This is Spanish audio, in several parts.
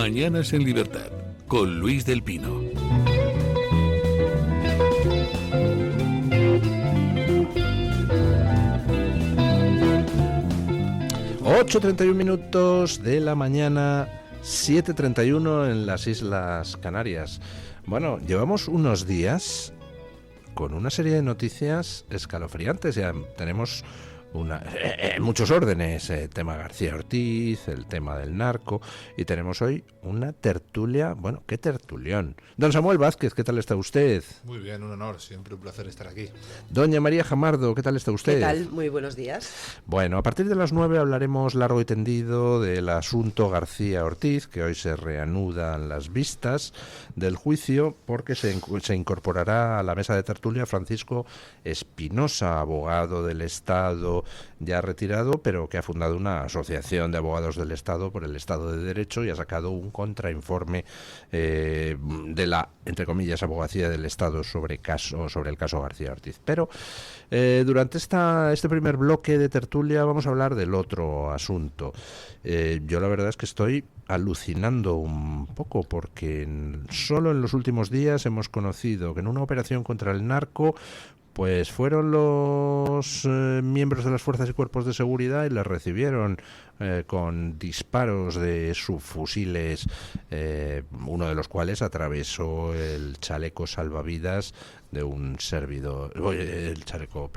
Mañanas en Libertad, con Luis del Pino. Ocho 8:31 de la mañana, 7:31 en las Islas Canarias. Bueno, llevamos unos días con una serie de noticias escalofriantes. Ya tenemos muchos órdenes, tema García Ortiz, el tema del narco, y tenemos hoy una tertulia. Bueno, qué tertulión. Don Samuel Vázquez, ¿qué tal está usted? Muy bien, un honor, siempre un placer estar aquí. Doña María Jamardo, ¿qué tal está usted? ¿Qué tal? Muy buenos días. Bueno, a partir de las 9 hablaremos largo y tendido del asunto García Ortiz, que hoy se reanudan las vistas del juicio, porque se incorporará a la mesa de tertulia Francisco Espinosa, abogado del Estado ya retirado, pero que ha fundado una asociación de abogados del Estado por el Estado de Derecho y ha sacado un contrainforme de la, entre comillas, abogacía del Estado sobre el caso García Ortiz. Pero durante este primer bloque de tertulia vamos a hablar del otro asunto. Yo la verdad es que estoy alucinando un poco, porque solo en los últimos días hemos conocido que en una operación contra el narco pues fueron los miembros de las fuerzas y cuerpos de seguridad y les recibieron con disparos de subfusiles, uno de los cuales atravesó el chaleco salvavidas de un servidor, el chaleco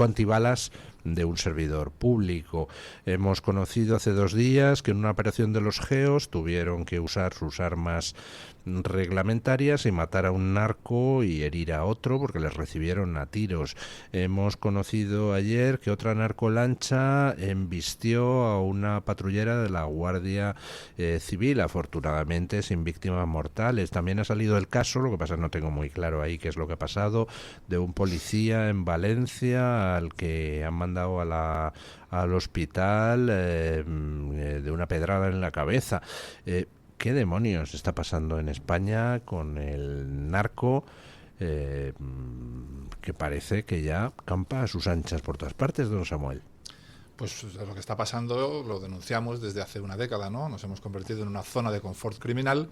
antibalas de un servidor público. Hemos conocido hace 2 días que en una operación de los GEOS tuvieron que usar sus armas reglamentarias y matar a un narco y herir a otro porque les recibieron a tiros. Hemos conocido ayer que otra narcolancha embistió a una patrullera de la Guardia Civil, afortunadamente sin víctimas mortales. También ha salido el caso, lo que pasa no tengo muy claro ahí qué es lo que ha pasado, de un policía en Valencia al que han mandado al hospital de una pedrada en la cabeza. ¿Qué demonios está pasando en España con el narco? Que parece que ya campa a sus anchas por todas partes, don Samuel. Pues lo que está pasando lo denunciamos desde hace una década, ¿no? Nos hemos convertido en una zona de confort criminal,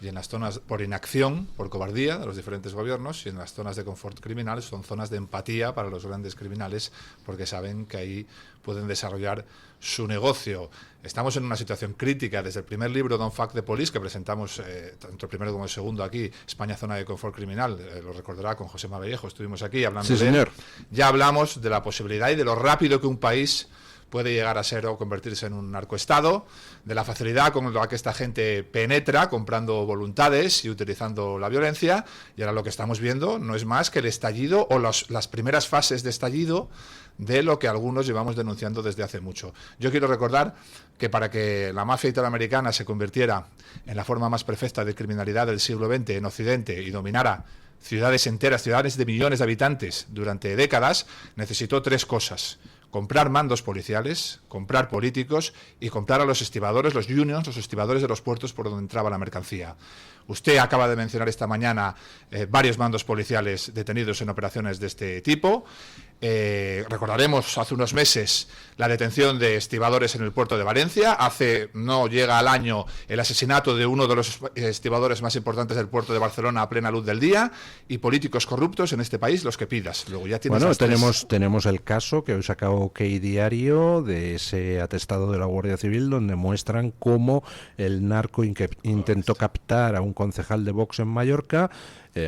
y en las zonas por inacción, por cobardía de los diferentes gobiernos, y en las zonas de confort criminal son zonas de empatía para los grandes criminales, porque saben que ahí pueden desarrollar su negocio. Estamos en una situación crítica. Desde el primer libro, Don't Fuck the Police, que presentamos tanto el primero como el segundo aquí, España, zona de confort criminal, lo recordará, con José Vallejo, estuvimos aquí hablando sí, señor. Ya hablamos de la posibilidad y de lo rápido que un país puede llegar a ser o convertirse en un narcoestado, de la facilidad con la que esta gente penetra comprando voluntades y utilizando la violencia, y ahora lo que estamos viendo no es más que el estallido o las primeras fases de estallido de lo que algunos llevamos denunciando desde hace mucho. Yo quiero recordar que para que la mafia italoamericana se convirtiera en la forma más perfecta de criminalidad del siglo XX en Occidente y dominara ciudades enteras, ciudades de millones de habitantes durante décadas, necesitó 3 cosas: comprar mandos policiales, comprar políticos y comprar a los estibadores, los unions, los estibadores de los puertos por donde entraba la mercancía. Usted acaba de mencionar esta mañana varios mandos policiales detenidos en operaciones de este tipo. Recordaremos hace unos meses la detención de estibadores en el puerto de Valencia. No llega al año el asesinato de uno de los estibadores más importantes del puerto de Barcelona a plena luz del día, y políticos corruptos en este país, los que pidas. Luego ya tienes tenemos el caso que hoy saca OK Diario de ese atestado de la Guardia Civil, donde muestran cómo el narco intentó captar a un concejal de Vox en Mallorca,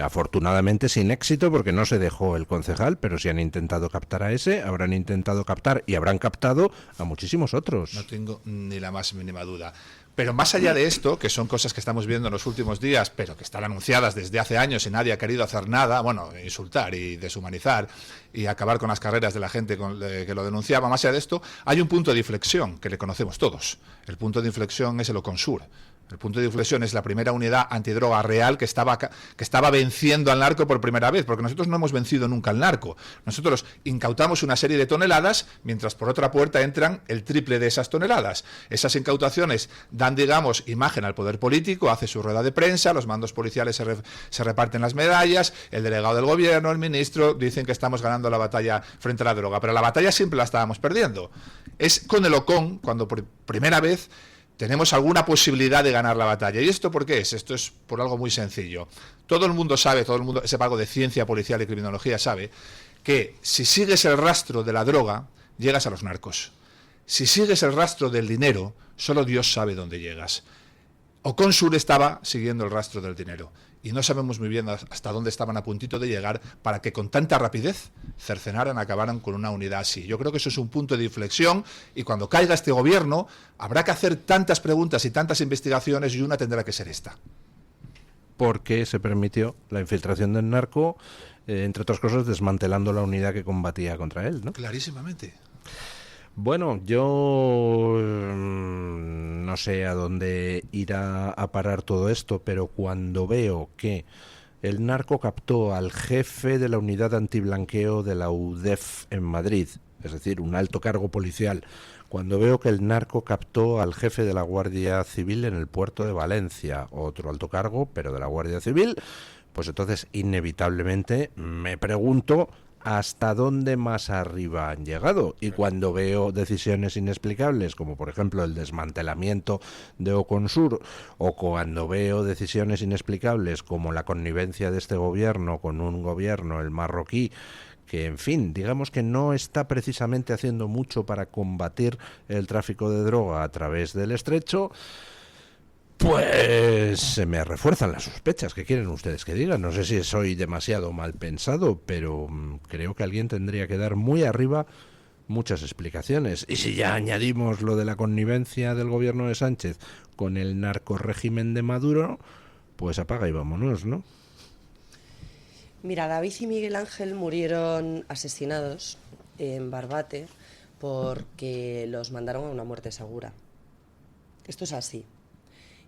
afortunadamente sin éxito, porque no se dejó el concejal, pero si han intentado captar a ese, habrán intentado captar y habrán captado a muchísimos otros. No tengo ni la más mínima duda. Pero más allá de esto, que son cosas que estamos viendo en los últimos días, pero que están anunciadas desde hace años y nadie ha querido hacer nada, bueno, insultar y deshumanizar y acabar con las carreras de la gente que lo denunciaba, más allá de esto, hay un punto de inflexión que le conocemos todos. El punto de inflexión es el Oconsur. El punto de inflexión es la primera unidad antidroga real que estaba venciendo al narco por primera vez, porque nosotros no hemos vencido nunca al narco. Nosotros incautamos una serie de toneladas, mientras por otra puerta entran el triple de esas toneladas. Esas incautaciones dan, digamos, imagen al poder político, hace su rueda de prensa, los mandos policiales se reparten las medallas, el delegado del gobierno, el ministro, dicen que estamos ganando la batalla frente a la droga, pero la batalla siempre la estábamos perdiendo. Es con el Ocon cuando por primera vez tenemos alguna posibilidad de ganar la batalla. ¿Y esto por qué es? Esto es por algo muy sencillo. Todo el mundo sabe, todo el mundo, ese algo de ciencia policial y criminología sabe, que si sigues el rastro de la droga, llegas a los narcos. Si sigues el rastro del dinero, solo Dios sabe dónde llegas. Oconsur estaba siguiendo el rastro del dinero y no sabemos muy bien hasta dónde estaban a puntito de llegar para que con tanta rapidez cercenaran, acabaran con una unidad así. Yo creo que eso es un punto de inflexión y cuando caiga este gobierno habrá que hacer tantas preguntas y tantas investigaciones y una tendrá que ser esta. ¿Por qué se permitió la infiltración del narco, entre otras cosas desmantelando la unidad que combatía contra él, ¿no? Clarísimamente. Bueno, yo no sé a dónde irá a parar todo esto, pero cuando veo que el narco captó al jefe de la unidad antiblanqueo de la UDEF en Madrid, es decir, un alto cargo policial, cuando veo que el narco captó al jefe de la Guardia Civil en el puerto de Valencia, otro alto cargo, pero de la Guardia Civil, pues entonces inevitablemente me pregunto hasta dónde más arriba han llegado. Y cuando veo decisiones inexplicables, como por ejemplo el desmantelamiento de Oconsur, o cuando veo decisiones inexplicables como la connivencia de este gobierno con un gobierno, el marroquí, que en fin, digamos que no está precisamente haciendo mucho para combatir el tráfico de droga a través del estrecho, pues se me refuerzan las sospechas. ¿Qué quieren ustedes que digan? No sé si soy demasiado mal pensado, pero creo que alguien tendría que dar muy arriba muchas explicaciones. Y si ya añadimos lo de la connivencia del gobierno de Sánchez con el narcorrégimen de Maduro, pues apaga y vámonos, ¿no? Mira, David y Miguel Ángel murieron asesinados en Barbate porque los mandaron a una muerte segura. Esto es así.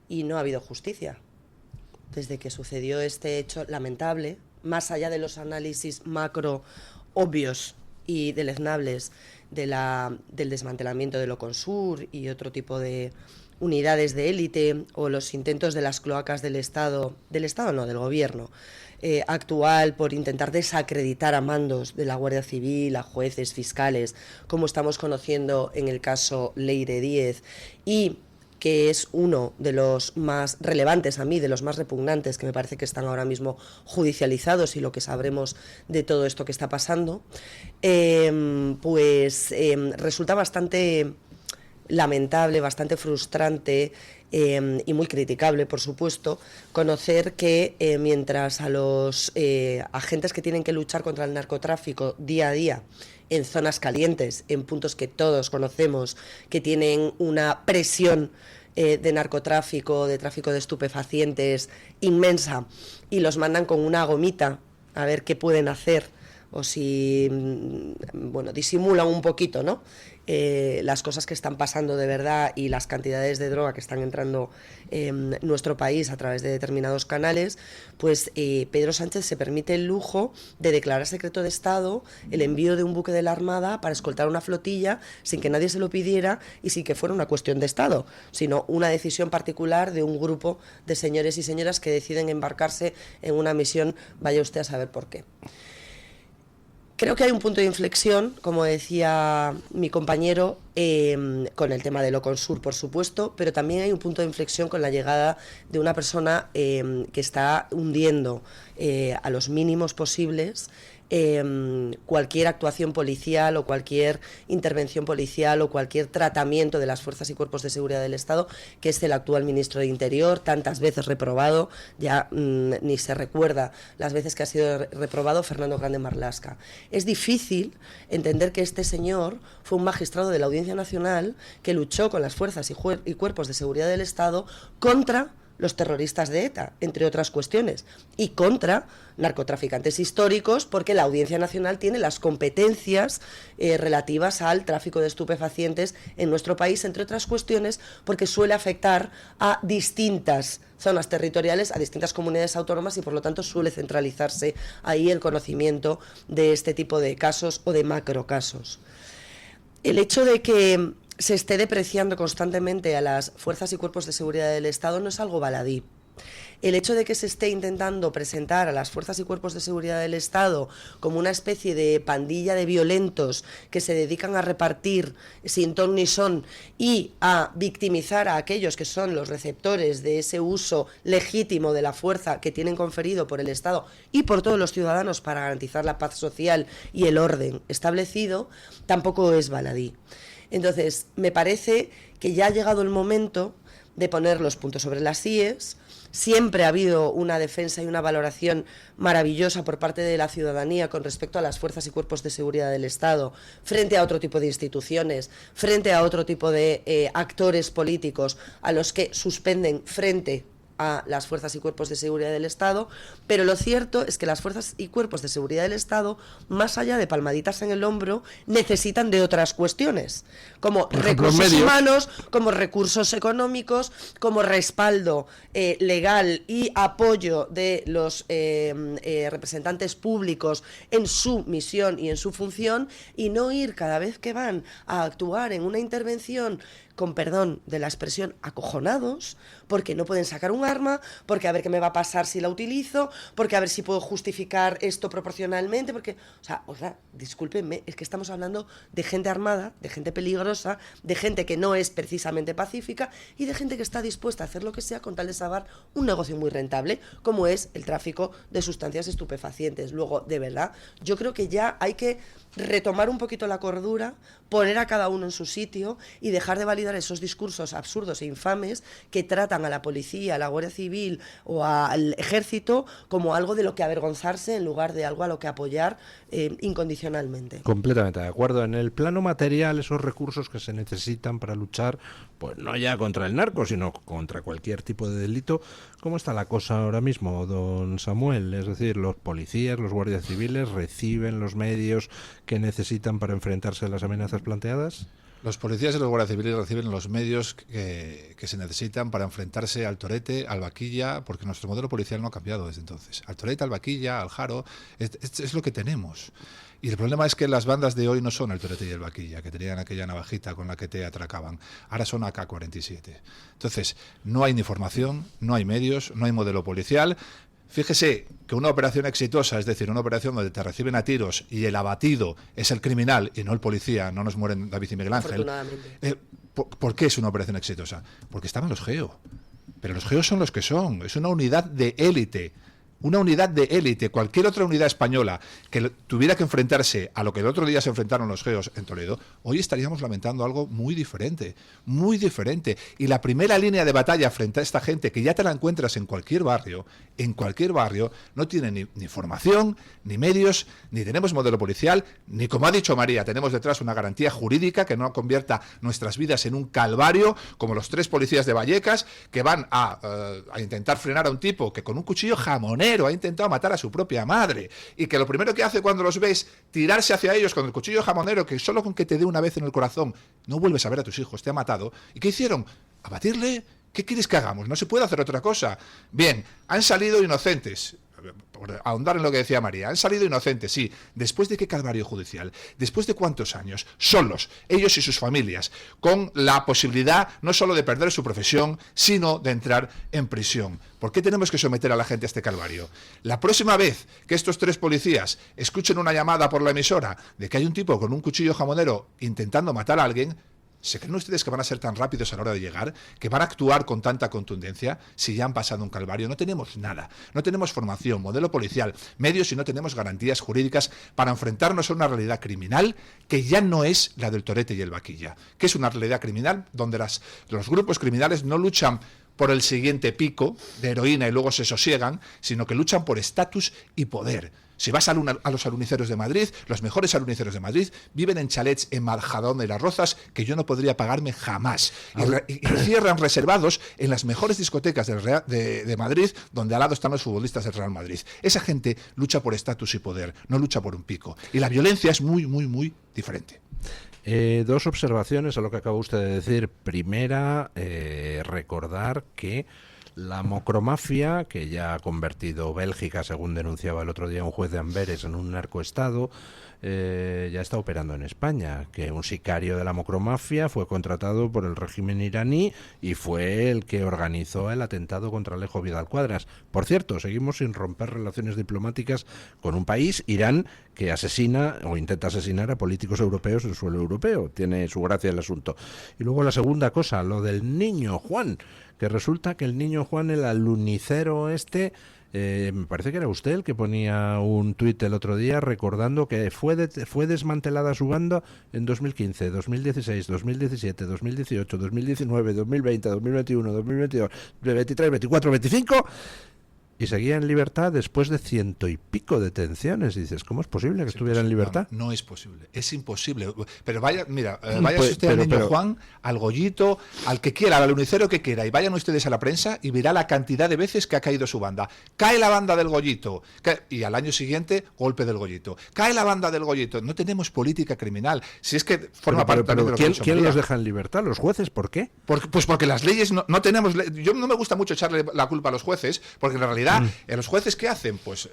Y no ha habido justicia. Desde que sucedió este hecho lamentable, más allá de los análisis macro obvios y deleznables del desmantelamiento del Oconsur y otro tipo de unidades de élite, o los intentos de las cloacas del gobierno actual por intentar desacreditar a mandos de la Guardia Civil, a jueces, fiscales, como estamos conociendo en el caso Leire Díez, y que es uno de los más relevantes a mí, de los más repugnantes, que me parece que están ahora mismo judicializados, y lo que sabremos de todo esto que está pasando, resulta bastante lamentable, bastante frustrante y muy criticable, por supuesto, conocer que mientras a los agentes que tienen que luchar contra el narcotráfico día a día en zonas calientes, en puntos que todos conocemos, que tienen una presión de narcotráfico, de tráfico de estupefacientes inmensa, y los mandan con una gomita a ver qué pueden hacer, o si disimulan un poquito, ¿no?, las cosas que están pasando de verdad y las cantidades de droga que están entrando en nuestro país a través de determinados canales, pues Pedro Sánchez se permite el lujo de declarar secreto de Estado el envío de un buque de la Armada para escoltar una flotilla sin que nadie se lo pidiera y sin que fuera una cuestión de Estado, sino una decisión particular de un grupo de señores y señoras que deciden embarcarse en una misión, vaya usted a saber por qué. Creo que hay un punto de inflexión, como decía mi compañero, con el tema del Oconsur, por supuesto, pero también hay un punto de inflexión con la llegada de una persona que está hundiendo a los mínimos posibles cualquier actuación policial o cualquier intervención policial o cualquier tratamiento de las fuerzas y cuerpos de seguridad del Estado, que es el actual ministro de Interior, tantas veces reprobado, ya ni se recuerda las veces que ha sido reprobado, Fernando Grande Marlaska. Es difícil entender que este señor fue un magistrado de la Audiencia Nacional que luchó con las fuerzas y cuerpos de seguridad del Estado contra los terroristas de ETA, entre otras cuestiones, y contra narcotraficantes históricos, porque la Audiencia Nacional tiene las competencias relativas al tráfico de estupefacientes en nuestro país, entre otras cuestiones, porque suele afectar a distintas zonas territoriales, a distintas comunidades autónomas, y por lo tanto suele centralizarse ahí el conocimiento de este tipo de casos o de macrocasos. El hecho de que se esté depreciando constantemente a las fuerzas y cuerpos de seguridad del Estado no es algo baladí. El hecho de que se esté intentando presentar a las fuerzas y cuerpos de seguridad del Estado como una especie de pandilla de violentos que se dedican a repartir sin ton ni son y a victimizar a aquellos que son los receptores de ese uso legítimo de la fuerza que tienen conferido por el Estado y por todos los ciudadanos para garantizar la paz social y el orden establecido, tampoco es baladí. Entonces, me parece que ya ha llegado el momento de poner los puntos sobre las íes. Siempre ha habido una defensa y una valoración maravillosa por parte de la ciudadanía con respecto a las fuerzas y cuerpos de seguridad del Estado, frente a otro tipo de instituciones, frente a otro tipo de actores políticos a los que suspenden frente a las fuerzas y cuerpos de seguridad del Estado, pero lo cierto es que las fuerzas y cuerpos de seguridad del Estado, más allá de palmaditas en el hombro, necesitan de otras cuestiones, como recursos humanos, como recursos económicos, como respaldo legal y apoyo de los representantes públicos en su misión y en su función, y no ir cada vez que van a actuar en una intervención con perdón de la expresión, acojonados, porque no pueden sacar un arma, porque a ver qué me va a pasar si la utilizo, porque a ver si puedo justificar esto proporcionalmente, porque, o sea, discúlpenme, es que estamos hablando de gente armada, de gente peligrosa, de gente que no es precisamente pacífica y de gente que está dispuesta a hacer lo que sea con tal de salvar un negocio muy rentable, como es el tráfico de sustancias estupefacientes. Luego, de verdad, yo creo que ya hay que retomar un poquito la cordura, poner a cada uno en su sitio y dejar de validar esos discursos absurdos e infames que tratan a la policía, a la Guardia Civil o al Ejército como algo de lo que avergonzarse en lugar de algo a lo que apoyar incondicionalmente. Completamente de acuerdo. En el plano material, esos recursos que se necesitan para luchar, pues no ya contra el narco, sino contra cualquier tipo de delito, ¿cómo está la cosa ahora mismo, don Samuel? Es decir, los policías, los guardias civiles reciben los medios que necesitan para enfrentarse a las amenazas planteadas. Los policías y los guardias civiles reciben los medios que se necesitan para enfrentarse al torete, al vaquilla, porque nuestro modelo policial no ha cambiado desde entonces. Al torete, al vaquilla, al jaro, es lo que tenemos. Y el problema es que las bandas de hoy no son el torete y el vaquilla, que tenían aquella navajita con la que te atracaban. Ahora son AK-47. Entonces, no hay ni formación, no hay medios, no hay modelo policial. Fíjese que una operación exitosa, es decir, una operación donde te reciben a tiros y el abatido es el criminal y no el policía, no nos mueren David y Miguel Ángel. ¿Por qué es una operación exitosa? Porque estaban los GEO. Pero los GEO son los que son. Es una unidad de élite. Una unidad de élite, cualquier otra unidad española que tuviera que enfrentarse a lo que el otro día se enfrentaron los GEOs en Toledo, hoy estaríamos lamentando algo muy diferente, muy diferente. Y la primera línea de batalla frente a esta gente, que ya te la encuentras en cualquier barrio, no tiene ni formación, ni medios, ni tenemos modelo policial, ni, como ha dicho María, tenemos detrás una garantía jurídica que no convierta nuestras vidas en un calvario, como los 3 policías de Vallecas que van a intentar frenar a un tipo que con un cuchillo jamonero ha intentado matar a su propia madre y que lo primero que hace cuando los ves tirarse hacia ellos con el cuchillo jamonero, que solo con que te dé una vez en el corazón no vuelves a ver a tus hijos, te ha matado. ¿Y qué hicieron? ¿Abatirle? ¿Qué quieres que hagamos? No se puede hacer otra cosa. Bien, han salido inocentes. Por ahondar en lo que decía María, han salido inocentes, sí. ¿Después de qué calvario judicial? ¿Después de cuántos años? Solos, ellos y sus familias, con la posibilidad no solo de perder su profesión, sino de entrar en prisión. ¿Por qué tenemos que someter a la gente a este calvario? La próxima vez que estos 3 policías escuchen una llamada por la emisora de que hay un tipo con un cuchillo jamonero intentando matar a alguien, ¿se creen ustedes que van a ser tan rápidos a la hora de llegar? ¿Que van a actuar con tanta contundencia? Si ya han pasado un calvario, no tenemos nada. No tenemos formación, modelo policial, medios y no tenemos garantías jurídicas para enfrentarnos a una realidad criminal que ya no es la del torete y el vaquilla. Que es una realidad criminal donde los grupos criminales no luchan por el siguiente pico de heroína y luego se sosiegan, sino que luchan por estatus y poder. Si vas a los aluniceros de Madrid, los mejores aluniceros de Madrid viven en chalets en Majadahonda y Las Rozas que yo no podría pagarme jamás. Y cierran reservados en las mejores discotecas de Madrid, donde al lado están los futbolistas del Real Madrid. Esa gente lucha por estatus y poder, no lucha por un pico. Y la violencia es muy, muy, muy diferente. 2 observaciones a lo que acaba usted de decir. Primera, recordar que la macromafia, que ya ha convertido Bélgica, según denunciaba el otro día un juez de Amberes, en un narcoestado, ya está operando en España, que un sicario de la macromafia fue contratado por el régimen iraní y fue el que organizó el atentado contra Alejo Vidal Cuadras. Por cierto, seguimos sin romper relaciones diplomáticas con un país, Irán, que asesina o intenta asesinar a políticos europeos en suelo europeo. Tiene su gracia el asunto. Y luego la segunda cosa, lo del niño Juan, que resulta que el niño Juan, el alunicero me parece que era usted el que ponía un tuit el otro día recordando que fue desmantelada su banda en 2015, 2016, 2017, 2018, 2019, 2020, 2021, 2022, 2023, 24, 25... y seguía en libertad después de 100 y pico detenciones. Y dices, ¿cómo es posible que estuviera en libertad? No es posible, es imposible. Pero vaya, mira, vaya usted al niño Juan, al Goyito, al que quiera, al alunicero que quiera, y vayan ustedes a la prensa y verá la cantidad de veces que ha caído su banda. Cae la banda del Goyito, y al año siguiente, golpe del Goyito. Cae la banda del Goyito. No tenemos política criminal. Si es que forma parte también de lo que ¿quién los deja en libertad? ¿Los jueces? ¿Por qué? Pues porque las leyes no tenemos... Yo no me gusta mucho echarle la culpa a los jueces, porque en realidad los jueces ¿qué hacen? Pues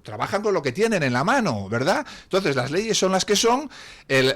trabajan con lo que tienen en la mano, ¿verdad? Entonces las leyes son las que son.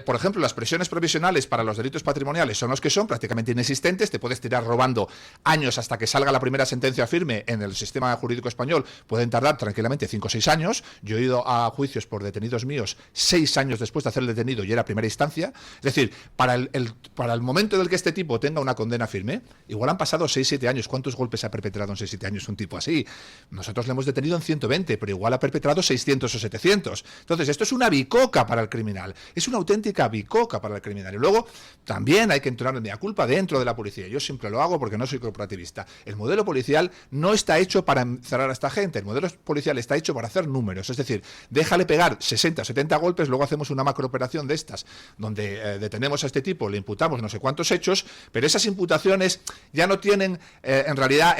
Por ejemplo, las prisiones provisionales para los delitos patrimoniales son los que son, prácticamente inexistentes. Te puedes tirar robando años hasta que salga la primera sentencia firme en el sistema jurídico español. Pueden tardar tranquilamente 5 o 6 años. Yo he ido a juicios por detenidos míos 6 años después de hacer el detenido y era primera instancia. Es decir, para el momento en el que este tipo tenga una condena firme, igual han pasado 6-7 años. ¿Cuántos golpes ha perpetrado en 6-7 años un tipo así? Nosotros le hemos detenido en 120, pero igual ha perpetrado 600 o 700. Entonces, esto es una bicoca para el criminal. Es una auténtica bicoca para el criminal. Y luego, también hay que entrar en mea culpa dentro de la policía. Yo siempre lo hago porque no soy corporativista. El modelo policial no está hecho para encerrar a esta gente. El modelo policial está hecho para hacer números. Es decir, déjale pegar 60 o 70 golpes, luego hacemos una macrooperación de estas, donde detenemos a este tipo, le imputamos no sé cuántos hechos, pero esas imputaciones ya no tienen, en realidad,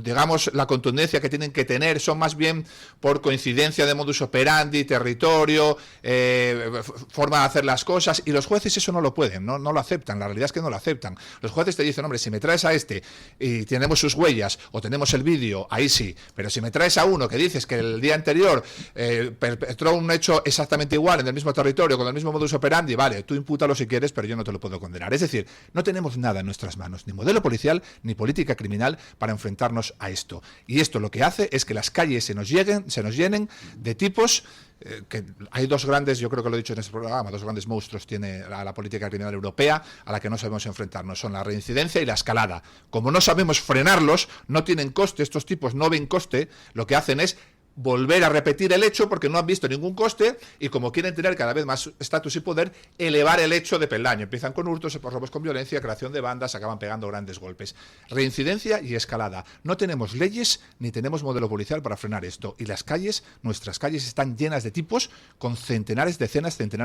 digamos, la contundencia que tienen que tener. Son más bien por coincidencia de modus operandi, territorio, forma de hacer las cosas, y los jueces eso no lo pueden, no lo aceptan. La realidad es que no lo aceptan. Los jueces te dicen, hombre, si me traes a este y tenemos sus huellas o tenemos el vídeo, ahí sí, pero si me traes a uno que dices que el día anterior perpetró un hecho exactamente igual en el mismo territorio, con el mismo modus operandi, vale, tú impútalo si quieres, pero yo no te lo puedo condenar. Es decir, no tenemos nada en nuestras manos, ni modelo policial, ni política criminal para enfrentarnos a esto. Y esto lo que hace es que las calles se nos llenen de tipos que hay dos grandes, yo creo que lo he dicho en este programa, dos grandes monstruos tiene la política criminal europea a la que no sabemos enfrentarnos, son la reincidencia y la escalada. Como no sabemos frenarlos, no tienen coste, estos tipos no ven coste, lo que hacen es volver a repetir el hecho porque no han visto ningún coste, y como quieren tener cada vez más estatus y poder, elevar el hecho de peldaño. Empiezan con hurtos, por robos con violencia, creación de bandas, acaban pegando grandes golpes. Reincidencia y escalada. No tenemos leyes ni tenemos modelo policial para frenar esto, y las calles, nuestras calles, están llenas de tipos con centenares de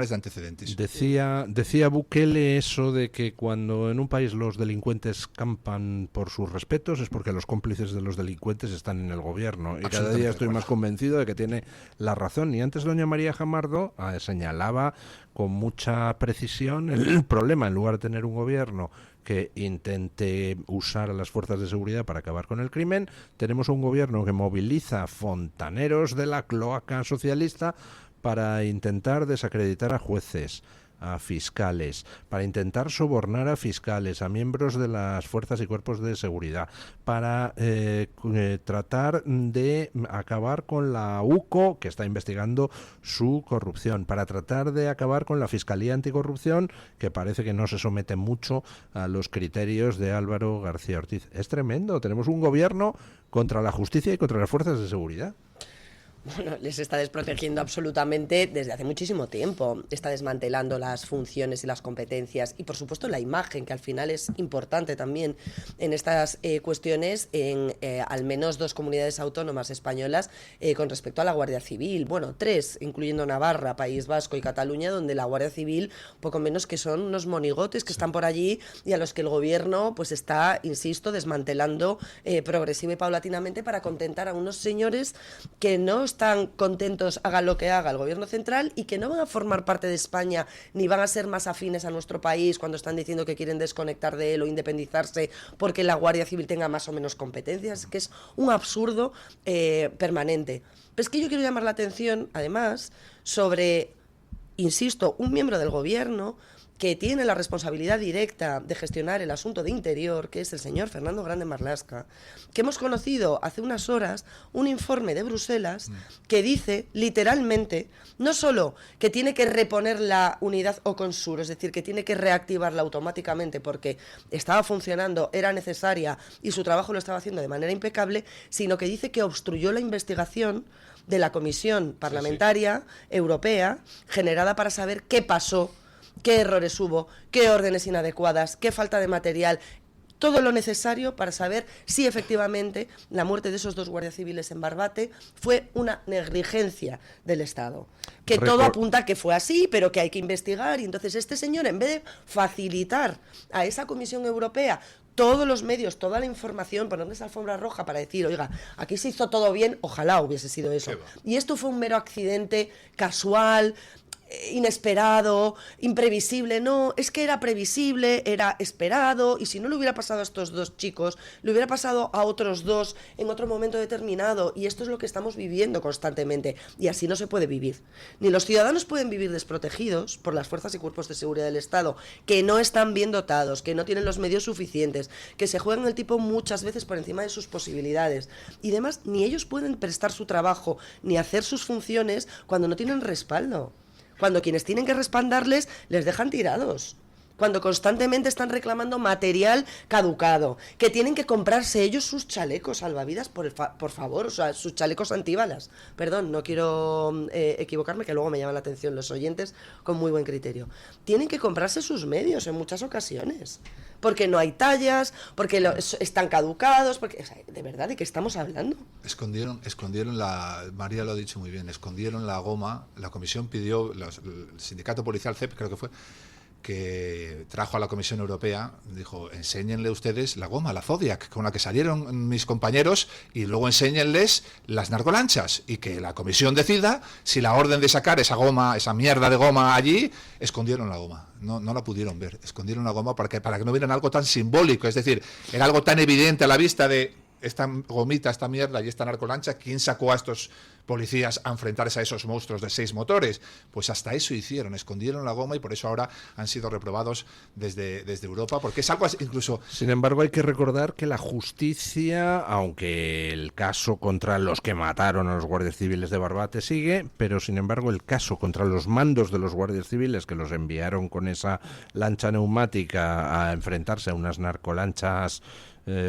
antecedentes. Decía Bukele eso de que cuando en un país los delincuentes campan por sus respetos es porque los cómplices de los delincuentes están en el gobierno, y cada día estoy más convencido de que tiene la razón. Y antes doña María Jamardo señalaba con mucha precisión el problema. En lugar de tener un gobierno que intente usar a las fuerzas de seguridad para acabar con el crimen, tenemos un gobierno que moviliza fontaneros de la cloaca socialista para intentar desacreditar a jueces, a fiscales, para intentar sobornar a fiscales, a miembros de las fuerzas y cuerpos de seguridad, para tratar de acabar con la UCO, que está investigando su corrupción, para tratar de acabar con la Fiscalía Anticorrupción, que parece que no se somete mucho a los criterios de Álvaro García Ortiz. Es tremendo, tenemos un gobierno contra la justicia y contra las fuerzas de seguridad. Bueno, les está desprotegiendo absolutamente desde hace muchísimo tiempo. Está desmantelando las funciones y las competencias y, por supuesto, la imagen, que al final es importante también en estas cuestiones en al menos 2 comunidades autónomas españolas con respecto a la Guardia Civil. Bueno, 3, incluyendo Navarra, País Vasco y Cataluña, donde la Guardia Civil, poco menos que son unos monigotes que están por allí y a los que el gobierno pues está, insisto, desmantelando progresiva y paulatinamente para contentar a unos señores que no están contentos, haga lo que haga el gobierno central, y que no van a formar parte de España ni van a ser más afines a nuestro país cuando están diciendo que quieren desconectar de él o independizarse porque la Guardia Civil tenga más o menos competencias, que es un absurdo permanente. Pero es que yo quiero llamar la atención, además, sobre insisto, un miembro del gobierno que tiene la responsabilidad directa de gestionar el asunto de interior, que es el señor Fernando Grande Marlaska, que hemos conocido hace unas horas un informe de Bruselas que dice literalmente no solo que tiene que reponer la unidad Oconsur, es decir, que tiene que reactivarla automáticamente porque estaba funcionando, era necesaria y su trabajo lo estaba haciendo de manera impecable, sino que dice que obstruyó la investigación de la Comisión Parlamentaria Europea generada para saber qué pasó, qué errores hubo, qué órdenes inadecuadas, qué falta de material, todo lo necesario para saber si efectivamente la muerte de esos 2 guardias civiles en Barbate fue una negligencia del Estado. Que todo apunta a que fue así, pero que hay que investigar. Y entonces este señor, en vez de facilitar a esa Comisión Europea todos los medios, toda la información, ponerles alfombra roja para decir, oiga, aquí se hizo todo bien, ojalá hubiese sido eso. Y esto fue un mero accidente casual, inesperado, imprevisible. No, es que era previsible, era esperado, y si no le hubiera pasado a estos 2 chicos, le hubiera pasado a otros 2 en otro momento determinado, y esto es lo que estamos viviendo constantemente, y así no se puede vivir. Ni los ciudadanos pueden vivir desprotegidos por las fuerzas y cuerpos de seguridad del Estado, que no están bien dotados, que no tienen los medios suficientes, que se juegan el tipo muchas veces por encima de sus posibilidades, y demás, ni ellos pueden prestar su trabajo, ni hacer sus funciones cuando no tienen respaldo. Cuando quienes tienen que respaldarles les dejan tirados, cuando constantemente están reclamando material caducado, que tienen que comprarse ellos sus chalecos salvavidas, por favor, o sea, sus chalecos antibalas. Perdón, no quiero equivocarme, que luego me llaman la atención los oyentes con muy buen criterio. Tienen que comprarse sus medios en muchas ocasiones, porque no hay tallas, porque están caducados, porque, o sea, de verdad, ¿de qué estamos hablando? Escondieron María lo ha dicho muy bien, escondieron la goma. La comisión pidió, el sindicato policial CEP creo que fue, que trajo a la Comisión Europea, dijo, enséñenle ustedes la goma, la Zodiac, con la que salieron mis compañeros, y luego enséñenles las narcolanchas, y que la Comisión decida si la orden de sacar esa goma, esa mierda de goma allí. Escondieron la goma, no la pudieron ver, escondieron la goma para que no vieran algo tan simbólico, es decir, era algo tan evidente a la vista de esta gomita, esta mierda y esta narcolancha. ¿Quién sacó a estos policías a enfrentarse a esos monstruos de 6 motores? Pues hasta eso hicieron, escondieron la goma, y por eso ahora han sido reprobados desde Europa, porque es algo incluso... Sin embargo, hay que recordar que la justicia, aunque el caso contra los que mataron a los guardias civiles de Barbate sigue, pero sin embargo el caso contra los mandos de los guardias civiles que los enviaron con esa lancha neumática a enfrentarse a unas narcolanchas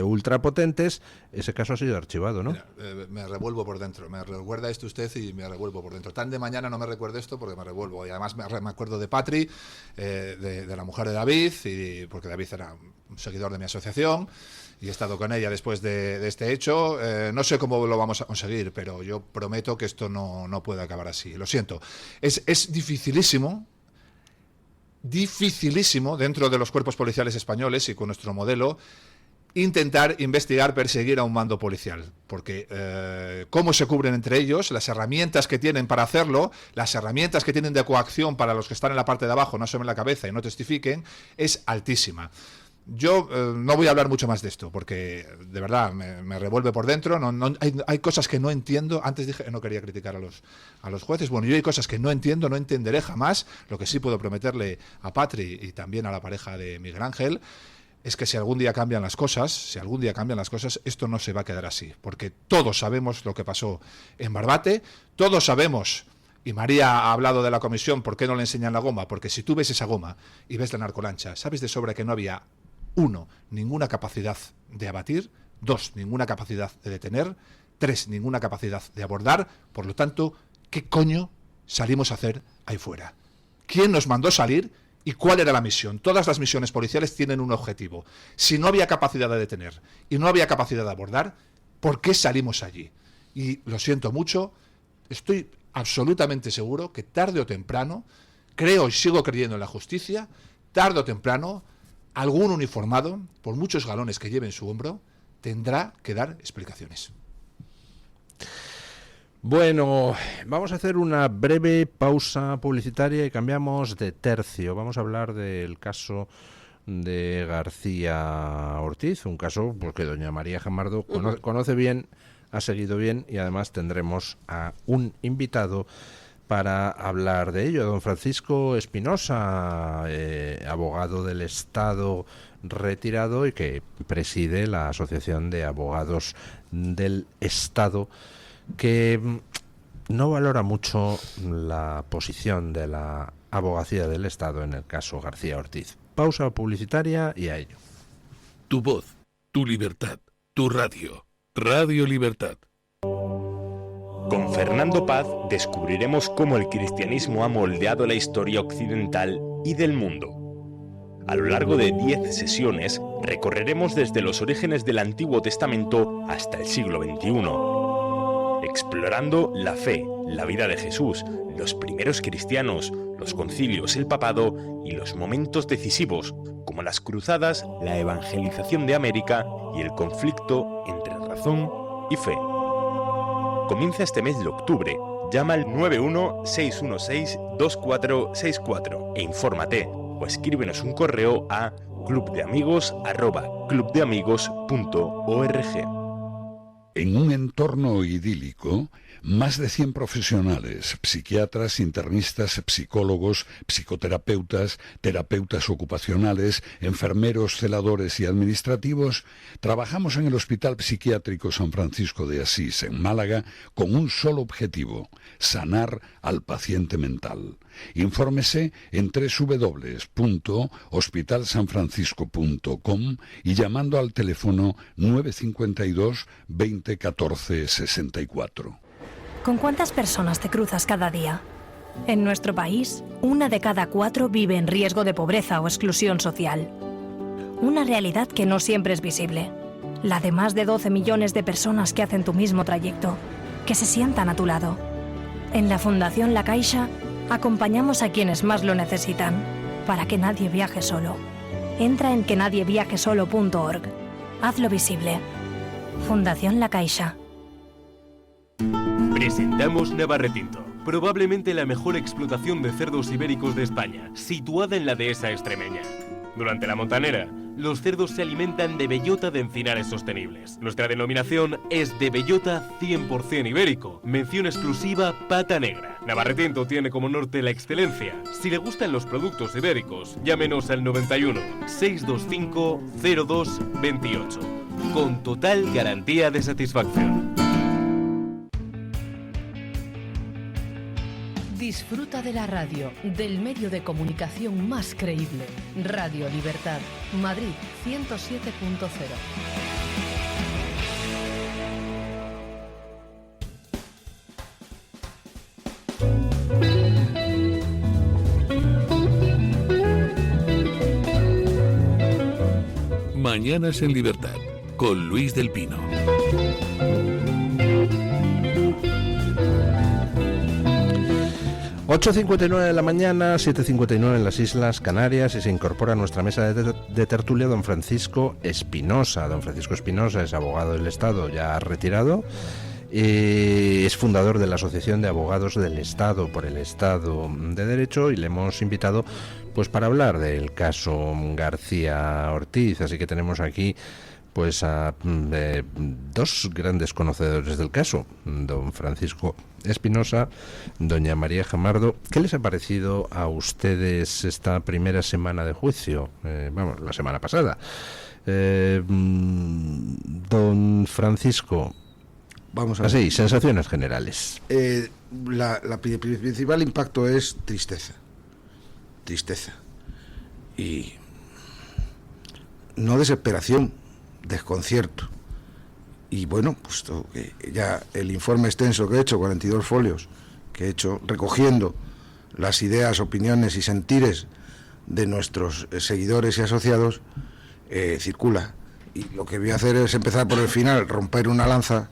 ultrapotentes, ese caso ha sido archivado, ¿no? Mira, me revuelvo por dentro, me recuerda esto usted y me revuelvo por dentro. Tan de mañana no me recuerdo esto porque me revuelvo, y además me acuerdo de Patri, de la mujer de David, y porque David era un seguidor de mi asociación y he estado con ella después de este hecho. No sé cómo lo vamos a conseguir, pero yo prometo que esto no puede acabar así, lo siento. Es dificilísimo dentro de los cuerpos policiales españoles y con nuestro modelo intentar investigar, perseguir a un mando policial, porque cómo se cubren entre ellos, las herramientas que tienen para hacerlo, las herramientas que tienen de coacción para los que están en la parte de abajo, no asomen la cabeza y no testifiquen, es altísima. Yo no voy a hablar mucho más de esto, porque de verdad me revuelve por dentro. Hay cosas que no entiendo. Antes dije que no quería criticar a los jueces. Bueno, yo hay cosas que no entiendo, no entenderé jamás. Lo que sí puedo prometerle a Patri y también a la pareja de Miguel Ángel es que si algún día cambian las cosas, esto no se va a quedar así, porque todos sabemos lo que pasó en Barbate, todos sabemos, y María ha hablado de la comisión, ¿por qué no le enseñan la goma? Porque si tú ves esa goma y ves la narcolancha, sabes de sobra que no había, 1, ninguna capacidad de abatir, 2, ninguna capacidad de detener, 3, ninguna capacidad de abordar. Por lo tanto, ¿qué coño salimos a hacer ahí fuera? ¿Quién nos mandó salir? ¿Y cuál era la misión? Todas las misiones policiales tienen un objetivo. Si no había capacidad de detener y no había capacidad de abordar, ¿por qué salimos allí? Y lo siento mucho, estoy absolutamente seguro que tarde o temprano, creo y sigo creyendo en la justicia, tarde o temprano, algún uniformado, por muchos galones que lleve en su hombro, tendrá que dar explicaciones. Bueno, vamos a hacer una breve pausa publicitaria y cambiamos de tercio. Vamos a hablar del caso de García Ortiz, un caso pues, que doña María Jamardo conoce bien, ha seguido bien, y además tendremos a un invitado para hablar de ello. Don Francisco Espinosa, abogado del Estado retirado y que preside la Asociación de Abogados del Estado, que no valora mucho la posición de la abogacía del Estado en el caso García Ortiz. Pausa publicitaria y a ello. Tu voz, tu libertad, tu radio. Radio Libertad. Con Fernando Paz descubriremos cómo el cristianismo ha moldeado la historia occidental y del mundo. A lo largo de 10 sesiones recorreremos desde los orígenes del Antiguo Testamento hasta el siglo XXI, explorando la fe, la vida de Jesús, los primeros cristianos, los concilios, el papado y los momentos decisivos, como las cruzadas, la evangelización de América y el conflicto entre razón y fe. Comienza este mes de octubre. Llama al 916162464 e infórmate, o escríbenos un correo a clubdeamigos@clubdeamigos.org. En un entorno idílico, más de 100 profesionales, psiquiatras, internistas, psicólogos, psicoterapeutas, terapeutas ocupacionales, enfermeros, celadores y administrativos, trabajamos en el Hospital Psiquiátrico San Francisco de Asís, en Málaga, con un solo objetivo: sanar al paciente mental. Infórmese en www.hospitalsanfrancisco.com y llamando al teléfono 952 20 14 64. ¿Con cuántas personas te cruzas cada día? En nuestro país, 1 de cada 4 vive en riesgo de pobreza o exclusión social. Una realidad que no siempre es visible. La de más de 12 millones de personas que hacen tu mismo trayecto, que se sientan a tu lado. En la Fundación La Caixa, acompañamos a quienes más lo necesitan, para que nadie viaje solo. Entra en quenadieviajesolo.org. Hazlo visible. Fundación La Caixa. Presentamos Navarretinto, probablemente la mejor explotación de cerdos ibéricos de España, situada en la dehesa extremeña. Durante la montanera, los cerdos se alimentan de bellota de encinares sostenibles. Nuestra denominación es de bellota 100% ibérico, mención exclusiva pata negra. Navarretinto tiene como norte la excelencia. Si le gustan los productos ibéricos, llámenos al 91 625 02 28, con total garantía de satisfacción. Disfruta de la radio, del medio de comunicación más creíble. Radio Libertad, Madrid 107.0. Mañanas en Libertad, con Luis del Pino. ...8:59 de la mañana, 7:59 en las Islas Canarias, y se incorpora a nuestra mesa de tertulia don Francisco Espinosa. Don Francisco Espinosa es abogado del Estado ya retirado, es fundador de la Asociación de Abogados del Estado por el Estado de Derecho, y le hemos invitado pues para hablar del caso García Ortiz. Así que tenemos aquí pues a dos grandes conocedores del caso, don Francisco Espinosa, doña María Jamardo. ¿Qué les ha parecido a ustedes esta primera semana de juicio? La semana pasada. Don Francisco, vamos a ver. Así, sensaciones generales. El principal impacto es tristeza. Y no desesperación, desconcierto. Y bueno, puesto que ya el informe extenso que he hecho, 42 folios, que he hecho recogiendo las ideas, opiniones y sentires de nuestros seguidores y asociados, circula. Y lo que voy a hacer es empezar por el final, romper una lanza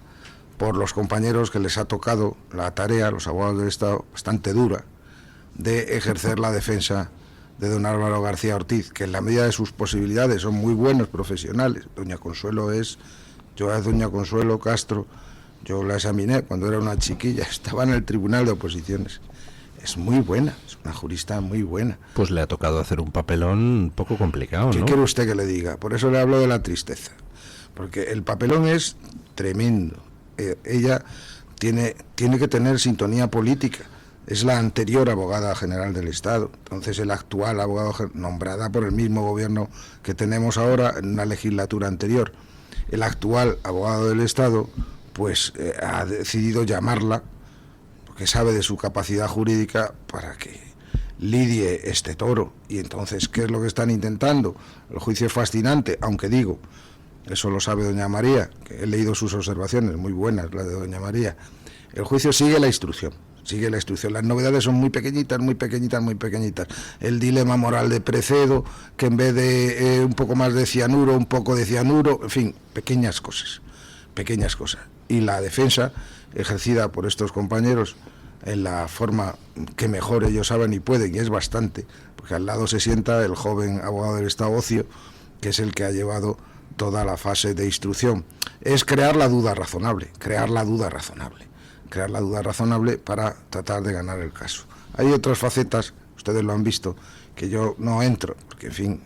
por los compañeros que les ha tocado la tarea, los abogados del Estado, bastante dura, de ejercer la defensa de don Álvaro García Ortiz, que en la medida de sus posibilidades son muy buenos profesionales. Doña Consuelo yo a doña Consuelo Castro, yo la examiné cuando era una chiquilla, estaba en el Tribunal de Oposiciones. Es muy buena, es una jurista muy buena. Pues le ha tocado hacer un papelón un poco complicado, ¿no? ¿Qué quiere usted que le diga? Por eso le hablo de la tristeza, porque el papelón es tremendo. Ella tiene que tener sintonía política. es la anterior abogada general del Estado. Entonces el actual abogado nombrada por el mismo gobierno que tenemos ahora en una legislatura anterior, el actual abogado del Estado pues ha decidido llamarla, porque sabe de su capacidad jurídica, para que lidie este toro. Y entonces, ¿qué es lo que están intentando? El juicio es fascinante, aunque digo, eso lo sabe doña María, que he leído sus observaciones, muy buenas las de doña María. El juicio sigue la instrucción. Sigue la instrucción. Las novedades son muy pequeñitas, muy pequeñitas, muy pequeñitas. El dilema moral de Precedo, que en vez de un poco más de cianuro, un poco de cianuro, en fin, pequeñas cosas, pequeñas cosas. Y la defensa ejercida por estos compañeros en la forma que mejor ellos saben y pueden, y es bastante, porque al lado se sienta el joven abogado del Estado Ocio, que es el que ha llevado toda la fase de instrucción. Es crear la duda razonable, crear la duda razonable para tratar de ganar el caso. Hay otras facetas, ustedes lo han visto, que yo no entro, porque en fin,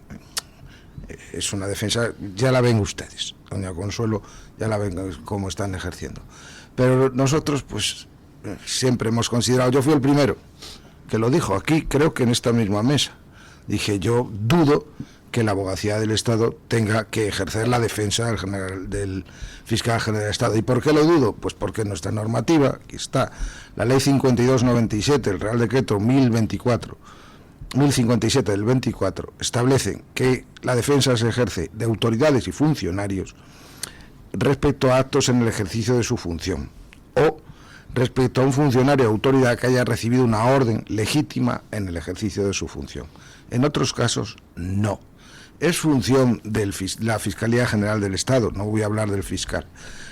es una defensa, ya la ven ustedes, doña Consuelo, ya la ven cómo están ejerciendo. Pero nosotros, pues, siempre hemos considerado, yo fui el primero que lo dijo aquí, creo que en esta misma mesa, dije, yo dudo que la abogacía del Estado tenga que ejercer la defensa del fiscal general del Estado. ¿Y por qué lo dudo? Pues porque nuestra normativa, aquí está, la ley 5297, el Real Decreto 1057 del 24, establecen que la defensa se ejerce de autoridades y funcionarios respecto a actos en el ejercicio de su función, o respecto a un funcionario o autoridad que haya recibido una orden legítima en el ejercicio de su función. En otros casos, no. Es función de la Fiscalía General del Estado, no voy a hablar del fiscal,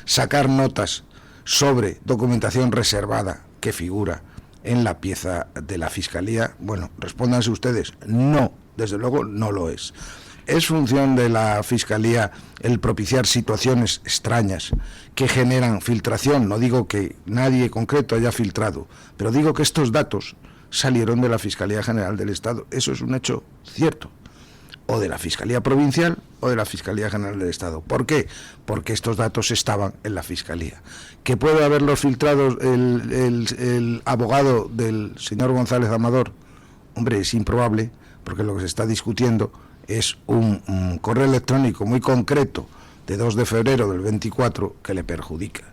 sacar notas sobre documentación reservada que figura en la pieza de la Fiscalía. Bueno, respóndanse ustedes, no, desde luego no lo es. Es función de la Fiscalía el propiciar situaciones extrañas que generan filtración. No digo que nadie concreto haya filtrado, pero digo que estos datos salieron de la Fiscalía General del Estado. Eso es un hecho cierto. O de la Fiscalía Provincial o de la Fiscalía General del Estado. ¿Por qué? Porque estos datos estaban en la Fiscalía. ¿Que puede haberlos filtrado el abogado del señor González Amador? Hombre, es improbable, porque lo que se está discutiendo es un correo electrónico muy concreto de 2 de febrero del 24 que le perjudica.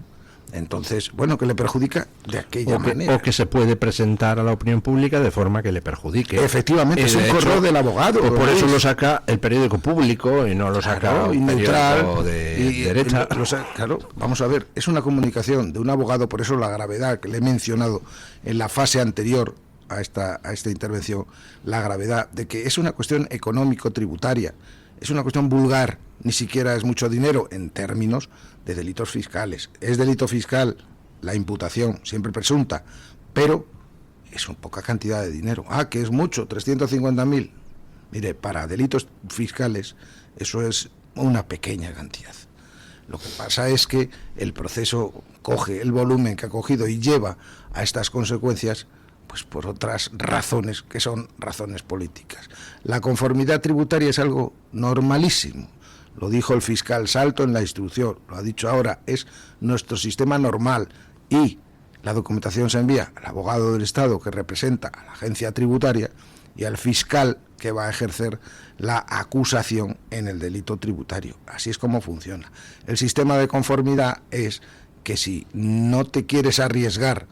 Entonces, bueno, que le perjudica de aquella manera. O que se puede presentar a la opinión pública de forma que le perjudique. Efectivamente, es un correo del abogado. Por eso lo saca el periódico público y no lo saca un periódico de derecha. Claro, vamos a ver, es una comunicación de un abogado, por eso la gravedad que le he mencionado en la fase anterior a esta intervención, la gravedad de que es una cuestión económico-tributaria, es una cuestión vulgar, ni siquiera es mucho dinero en términos de delitos fiscales. Es delito fiscal la imputación, siempre presunta, pero es una poca cantidad de dinero. Ah, que es mucho, 350.000. Mire, para delitos fiscales eso es una pequeña cantidad. Lo que pasa es que el proceso coge el volumen que ha cogido y lleva a estas consecuencias, pues por otras razones que son razones políticas. La conformidad tributaria es algo normalísimo. Lo dijo el fiscal Salto en la instrucción, lo ha dicho ahora, es nuestro sistema normal, y la documentación se envía al abogado del Estado que representa a la agencia tributaria y al fiscal que va a ejercer la acusación en el delito tributario. Así es como funciona. El sistema de conformidad es que si no te quieres arriesgar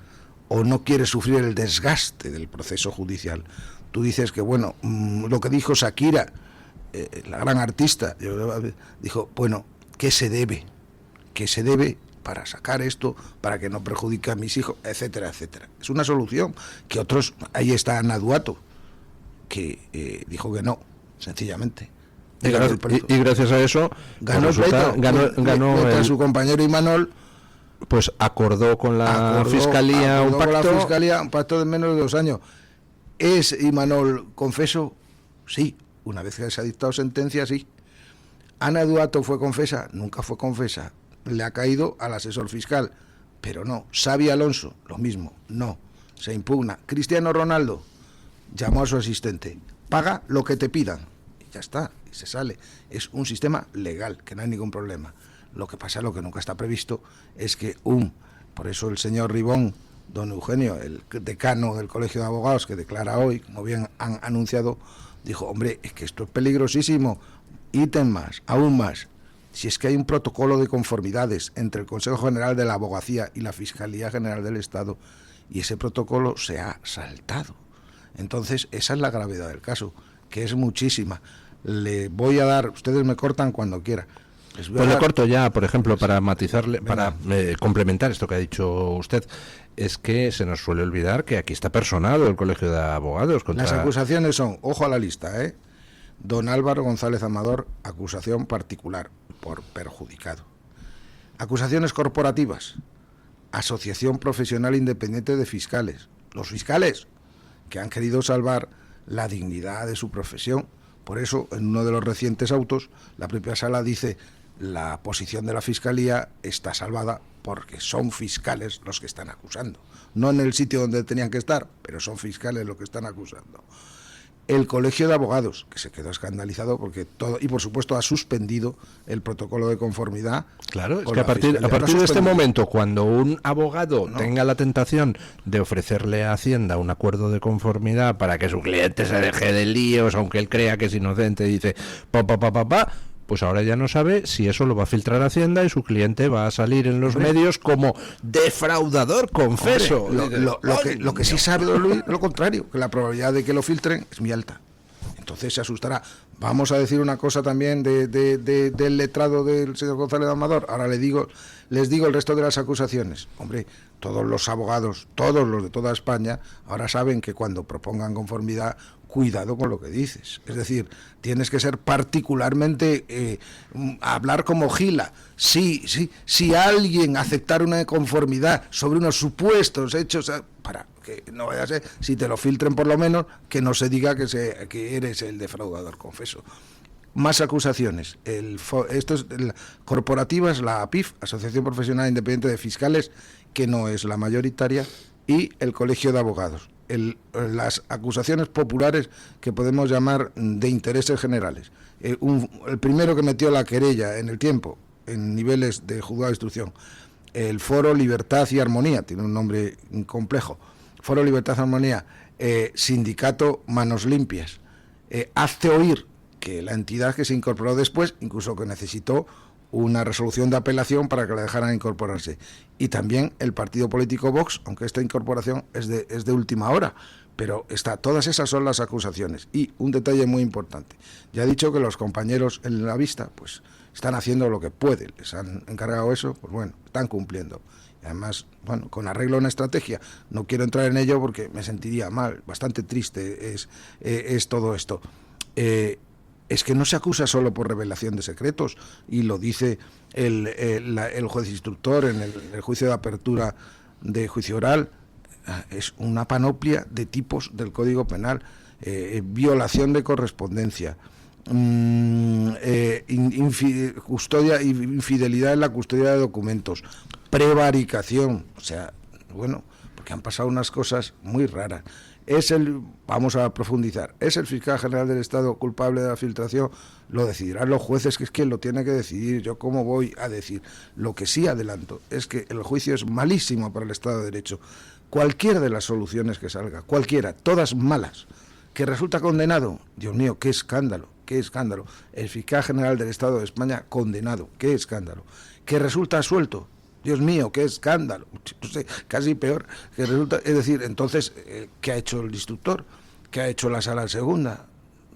o no quieres sufrir el desgaste del proceso judicial, tú dices que, bueno, lo que dijo Shakira, la gran artista, dijo, bueno, ¿qué se debe? ¿Qué se debe para sacar esto, para que no perjudique a mis hijos, etcétera, etcétera? Es una solución que otros, ahí está Ana Duato, que dijo que no, sencillamente. Y gracias a eso ganó el pleito, ganó su compañero Imanol, pues acordó con la Fiscalía un pacto. Con la Fiscalía un pacto de menos de 2 años. ¿Es Imanol confeso? Sí. Una vez que se ha dictado sentencia, sí. Ana Duato fue confesa, nunca fue confesa. Le ha caído al asesor fiscal, pero no. Xavi Alonso, lo mismo, no. Se impugna. Cristiano Ronaldo llamó a su asistente, paga lo que te pidan. Y ya está, y se sale. Es un sistema legal, que no hay ningún problema. Lo que pasa, lo que nunca está previsto, es que por eso el señor Ribón don Eugenio, el decano del Colegio de Abogados, que declara hoy, como bien han anunciado, dijo, hombre, es que esto es peligrosísimo, ítem más, aún más. Si es que hay un protocolo de conformidades entre el Consejo General de la Abogacía y la Fiscalía General del Estado, y ese protocolo se ha saltado. Entonces, esa es la gravedad del caso, que es muchísima. Le voy a dar, ustedes me cortan cuando quiera. Pues le corto ya, por ejemplo, para matizarle, para complementar esto que ha dicho usted, es que se nos suele olvidar que aquí está personado el Colegio de Abogados. Las acusaciones son, ojo a la lista, don Álvaro González Amador, acusación particular por perjudicado. Acusaciones corporativas, Asociación Profesional Independiente de Fiscales. Los fiscales que han querido salvar la dignidad de su profesión. Por eso, en uno de los recientes autos, la propia sala dice, la posición de la Fiscalía está salvada porque son fiscales los que están acusando. No en el sitio donde tenían que estar, pero son fiscales los que están acusando. El Colegio de Abogados, que se quedó escandalizado porque todo, y por supuesto ha suspendido el protocolo de conformidad. Claro, es que a partir de este momento, cuando un abogado tenga la tentación de ofrecerle a Hacienda un acuerdo de conformidad para que su cliente se deje de líos, aunque él crea que es inocente, dice pues ahora ya no sabe si eso lo va a filtrar Hacienda y su cliente va a salir en los medios como defraudador, confeso. Hombre, lo que sí sabe don Luis, lo contrario, que la probabilidad de que lo filtren es muy alta. Entonces se asustará. Vamos a decir una cosa también del letrado del señor González Amador. Ahora les digo el resto de las acusaciones. Hombre, todos los abogados, todos los de toda España, ahora saben que cuando propongan conformidad, cuidado con lo que dices. Es decir, tienes que ser particularmente, hablar como Gila. Si alguien aceptara una conformidad sobre unos supuestos hechos, para que no vaya a ser, si te lo filtren por lo menos, que no se diga que eres el defraudador, confeso. Más acusaciones. Corporativas, la APIF, Asociación Profesional Independiente de Fiscales, que no es la mayoritaria, y el Colegio de Abogados. Las acusaciones populares que podemos llamar de intereses generales. El primero que metió la querella en el tiempo, en niveles de juzgado de instrucción, el Foro Libertad y Armonía, tiene un nombre complejo, Foro Libertad y Armonía, Sindicato Manos Limpias, Hazte Oír, que la entidad que se incorporó después, incluso que necesitó una resolución de apelación para que la dejaran incorporarse. Y también el partido político Vox, aunque esta incorporación es de última hora, pero todas esas son las acusaciones. Y un detalle muy importante, ya he dicho que los compañeros en la vista pues están haciendo lo que pueden, les han encargado eso, pues bueno, están cumpliendo. Y además, bueno, con arreglo a una estrategia, no quiero entrar en ello porque me sentiría mal, bastante triste es todo esto. Es que no se acusa solo por revelación de secretos, y lo dice el juez instructor en el juicio de apertura de juicio oral. Es una panoplia de tipos del Código Penal, violación de correspondencia, custodia, infidelidad en la custodia de documentos, prevaricación, o sea, bueno, porque han pasado unas cosas muy raras. Vamos a profundizar, ¿es el fiscal general del Estado culpable de la filtración? Lo decidirán los jueces, que es quien lo tiene que decidir. Yo cómo voy a decir. Lo que sí adelanto es que el juicio es malísimo para el Estado de Derecho. Cualquiera de las soluciones que salga, cualquiera, todas malas, que resulta condenado, Dios mío, qué escándalo, qué escándalo. El fiscal general del Estado de España condenado, qué escándalo. Que resulta suelto, Dios mío, qué escándalo, no sé, casi peor, que resulta, es decir, entonces, ¿qué ha hecho el instructor? ¿Qué ha hecho la sala segunda?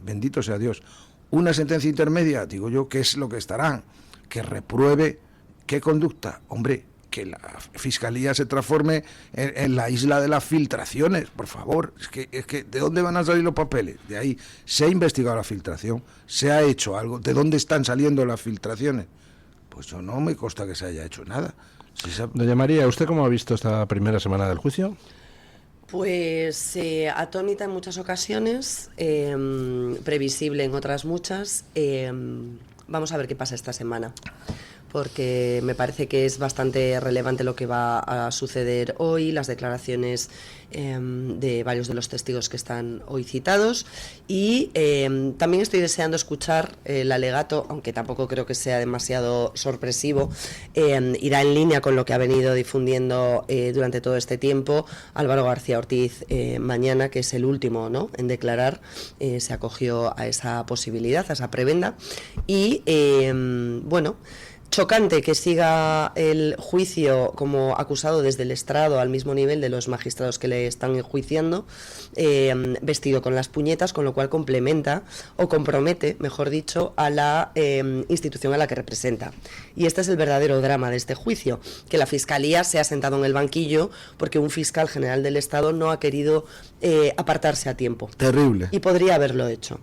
Bendito sea Dios. Una sentencia intermedia, digo yo, ¿qué es lo que estarán? Que repruebe qué conducta. Hombre, que la Fiscalía se transforme en la isla de las filtraciones, por favor. Es que ¿de dónde van a salir los papeles? De ahí. ¿Se ha investigado la filtración? ¿Se ha hecho algo? ¿De dónde están saliendo las filtraciones? Pues yo no me consta que se haya hecho nada. Doña María, ¿usted cómo ha visto esta primera semana del juicio? Pues atónita en muchas ocasiones, previsible en otras muchas. Vamos a ver qué pasa esta semana. porque me parece que es bastante relevante lo que va a suceder hoy, las declaraciones de varios de los testigos que están hoy citados, y también estoy deseando escuchar el alegato, aunque tampoco creo que sea demasiado sorpresivo, irá en línea con lo que ha venido difundiendo durante todo este tiempo Álvaro García Ortiz mañana, que es el último, ¿no?, en declarar. Se acogió a esa posibilidad, a esa prebenda, y bueno, chocante que siga el juicio como acusado desde el estrado al mismo nivel de los magistrados que le están enjuiciando, vestido con las puñetas, con lo cual complementa o compromete, mejor dicho, a la institución a la que representa. Y este es el verdadero drama de este juicio, que la Fiscalía se ha sentado en el banquillo porque un fiscal general del Estado no ha querido apartarse a tiempo. Terrible. Y podría haberlo hecho.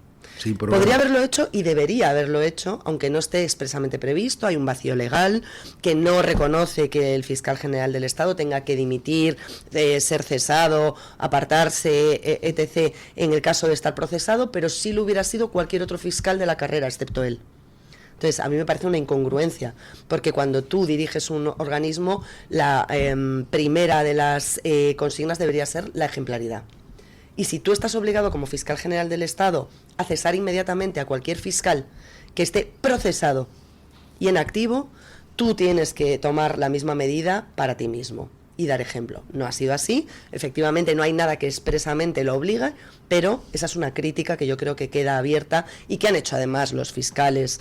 Podría haberlo hecho y debería haberlo hecho, aunque no esté expresamente previsto. Hay un vacío legal que no reconoce que el fiscal general del Estado tenga que dimitir, ser cesado, apartarse, etc., en el caso de estar procesado, pero sí lo hubiera sido cualquier otro fiscal de la carrera, excepto él. Entonces, a mí me parece una incongruencia, porque cuando tú diriges un organismo, la primera de las consignas debería ser la ejemplaridad. Y si tú estás obligado como fiscal general del Estado a cesar inmediatamente a cualquier fiscal que esté procesado y en activo, tú tienes que tomar la misma medida para ti mismo y dar ejemplo. No ha sido así, efectivamente no hay nada que expresamente lo obligue, pero esa es una crítica que yo creo que queda abierta y que han hecho además los fiscales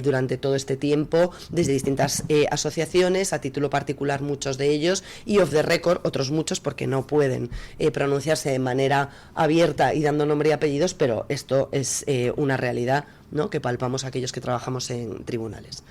durante todo este tiempo, desde distintas asociaciones, a título particular muchos de ellos, y off the record otros muchos, porque no pueden pronunciarse de manera abierta y dando nombre y apellidos, pero esto es una realidad, ¿no?, que palpamos aquellos que trabajamos en tribunales.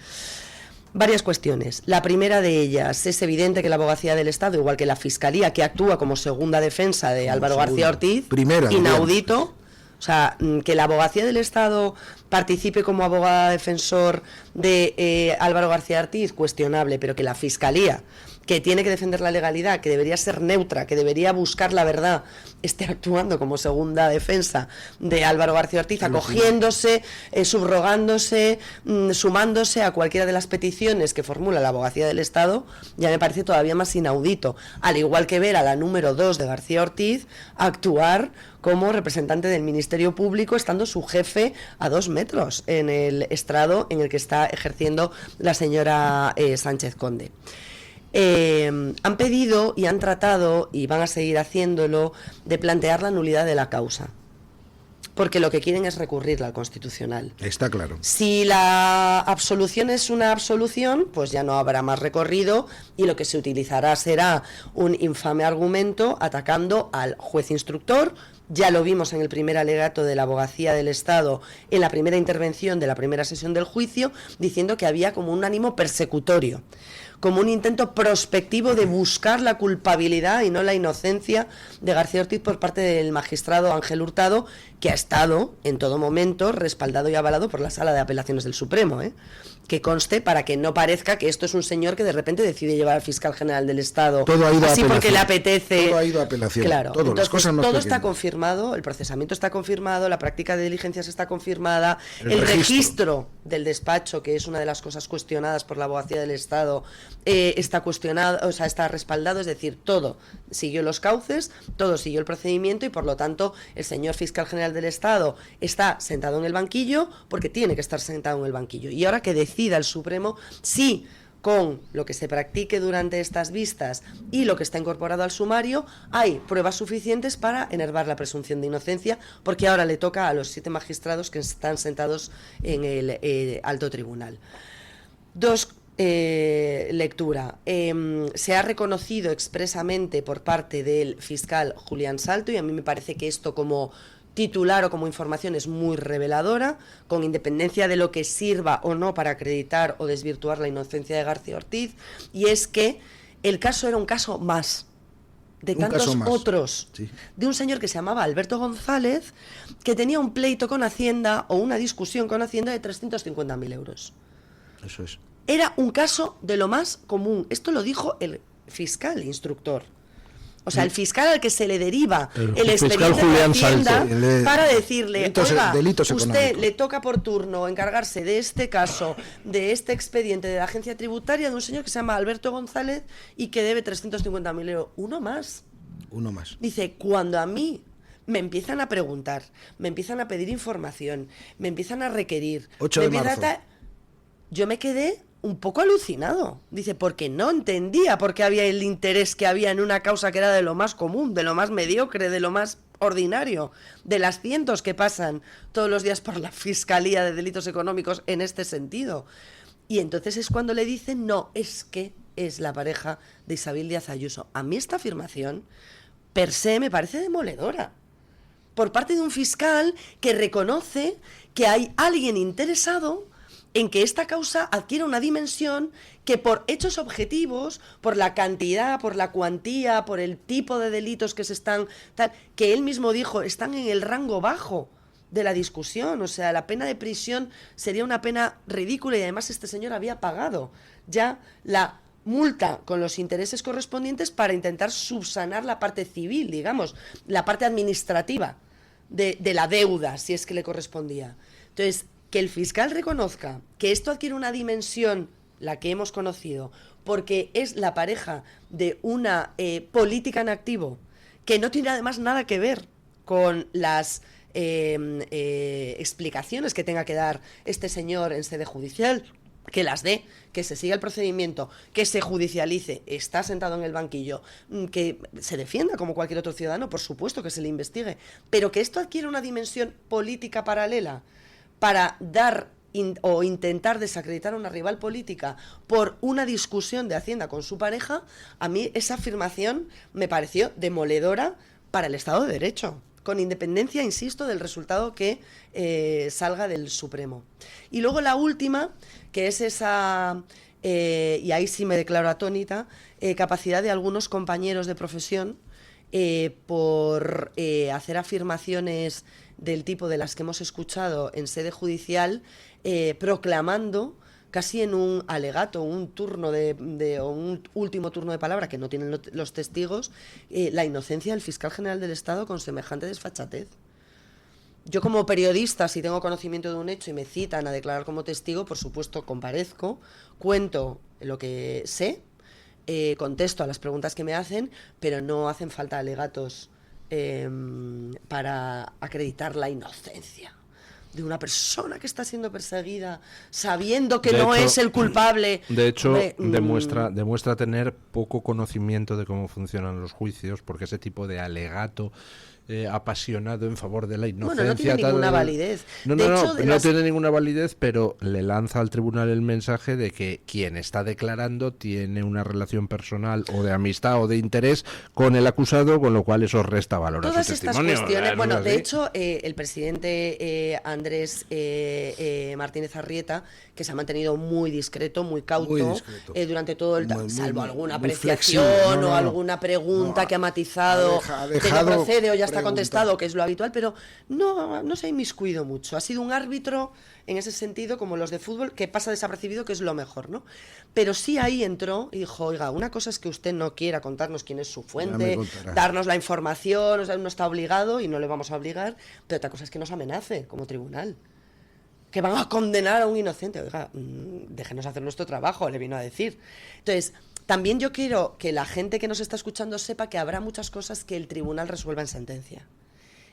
Varias cuestiones. La primera de ellas, es evidente que la Abogacía del Estado, igual que la Fiscalía, que actúa como segunda defensa de Álvaro García Ortiz, inaudito, o sea, que la Abogacía del Estado participe como abogada defensor de Álvaro García Ortiz, cuestionable, pero que la Fiscalía, que tiene que defender la legalidad, que debería ser neutra, que debería buscar la verdad, esté actuando como segunda defensa de Álvaro García Ortiz, acogiéndose, subrogándose, sumándose a cualquiera de las peticiones que formula la Abogacía del Estado, ya me parece todavía más inaudito. Al igual que ver a la número 2 de García Ortiz actuar como representante del Ministerio Público, estando su jefe a 2 metros en el estrado en el que está ejerciendo la señora Sánchez Conde. Han pedido y han tratado, y van a seguir haciéndolo, de plantear la nulidad de la causa, porque lo que quieren es recurrirla al Constitucional. Está claro. Si la absolución es una absolución, pues ya no habrá más recorrido y lo que se utilizará será un infame argumento atacando al juez instructor. Ya lo vimos en el primer alegato de la Abogacía del Estado, en la primera intervención de la primera sesión del juicio, diciendo que había como un ánimo persecutorio, como un intento prospectivo de buscar la culpabilidad y no la inocencia de García Ortiz por parte del magistrado Ángel Hurtado, que ha estado en todo momento respaldado y avalado por la Sala de Apelaciones del Supremo, que conste, para que no parezca que esto es un señor que de repente decide llevar al fiscal general del Estado todo ha ido así a porque le apetece. Todo ha ido a apelación. Claro, todo, entonces, las cosas más todo pequeñas. está confirmado, el procesamiento está confirmado, la práctica de diligencias está confirmada, el registro del despacho, que es una de las cosas cuestionadas por la Abogacía del Estado, está cuestionado, o sea, está respaldado, es decir, todo siguió los cauces, todo siguió el procedimiento y por lo tanto el señor fiscal general del Estado está sentado en el banquillo porque tiene que estar sentado en el banquillo. Y ahora que decida el Supremo si con lo que se practique durante estas vistas y lo que está incorporado al sumario hay pruebas suficientes para enervar la presunción de inocencia, porque ahora le toca a los 7 magistrados que están sentados en el alto tribunal. Lectura. Se ha reconocido expresamente por parte del fiscal Julián Salto, y a mí me parece que esto como titular o como información es muy reveladora, con independencia de lo que sirva o no para acreditar o desvirtuar la inocencia de García Ortiz, y es que el caso era un caso más de tantos otros, sí, de un señor que se llamaba Alberto González, que tenía un pleito con Hacienda o una discusión con Hacienda de 350.000 euros. Eso es. Era un caso de lo más común. Esto lo dijo el fiscal instructor. O sea, el fiscal al que se le deriva el fiscal expediente de Julián Hacienda Sánchez. para decirle, oiga, delitos usted económicos. le toca por turno encargarse de este caso, de este expediente de la agencia tributaria de un señor que se llama Alberto González y que debe 350.000 euros. Uno más. Dice, cuando a mí me empiezan a preguntar, me empiezan a pedir información, me empiezan a requerir, 8 me de empiezan marzo. yo me quedé un poco alucinado. Dice, porque no entendía por qué había el interés que había en una causa que era de lo más común, de lo más mediocre, de lo más ordinario, de las cientos que pasan todos los días por la Fiscalía de Delitos Económicos en este sentido. Y entonces es cuando le dicen, no, es que es la pareja de Isabel Díaz Ayuso. A mí esta afirmación, per se, me parece demoledora. Por parte de un fiscal que reconoce que hay alguien interesado en que esta causa adquiera una dimensión que por hechos objetivos, por la cantidad, por la cuantía, por el tipo de delitos que se están, que él mismo dijo, están en el rango bajo de la discusión. O sea, la pena de prisión sería una pena ridícula y además este señor había pagado ya la multa con los intereses correspondientes para intentar subsanar la parte civil, digamos, la parte administrativa de la deuda, si es que le correspondía. Entonces, que el fiscal reconozca que esto adquiere una dimensión, la que hemos conocido, porque es la pareja de una política en activo, que no tiene además nada que ver con las explicaciones que tenga que dar este señor en sede judicial, que las dé, que se siga el procedimiento, que se judicialice, está sentado en el banquillo, que se defienda como cualquier otro ciudadano, por supuesto que se le investigue, pero que esto adquiere una dimensión política paralela para dar o intentar desacreditar a una rival política por una discusión de Hacienda con su pareja, a mí esa afirmación me pareció demoledora para el Estado de Derecho, con independencia, insisto, del resultado que salga del Supremo. Y luego la última, que es esa, y ahí sí me declaro atónita, capacidad de algunos compañeros de profesión por hacer afirmaciones del tipo de las que hemos escuchado en sede judicial, proclamando casi en un alegato, un turno o un último turno de palabra que no tienen los testigos, la inocencia del fiscal general del Estado con semejante desfachatez. Yo como periodista, si tengo conocimiento de un hecho y me citan a declarar como testigo, por supuesto comparezco, cuento lo que sé, contesto a las preguntas que me hacen, pero no hacen falta alegatos para acreditar la inocencia de una persona que está siendo perseguida sabiendo que no es el culpable. De hecho, demuestra tener poco conocimiento de cómo funcionan los juicios, porque ese tipo de alegato apasionado en favor de la inocencia... Bueno, no tiene ninguna validez. No tiene ninguna validez, pero le lanza al tribunal el mensaje de que quien está declarando tiene una relación personal o de amistad o de interés con el acusado, con lo cual eso resta valor a su testimonio. Todas estas cuestiones... Bueno, de hecho, el presidente Andrés Martínez Arrieta, que se ha mantenido muy discreto, muy cauto, durante todo el... salvo alguna apreciación o alguna pregunta que ha matizado que no procede o ya está contestado, que es lo habitual, pero no se ha inmiscuido mucho. Ha sido un árbitro en ese sentido, como los de fútbol, que pasa desapercibido, que es lo mejor, ¿no? Pero sí ahí entró y dijo, oiga, una cosa es que usted no quiera contarnos quién es su fuente, darnos la información, o sea, no está obligado y no le vamos a obligar, pero otra cosa es que nos amenace como tribunal, que van a condenar a un inocente. Oiga, déjenos hacer nuestro trabajo, le vino a decir. Entonces, también yo quiero que la gente que nos está escuchando sepa que habrá muchas cosas que el tribunal resuelva en sentencia.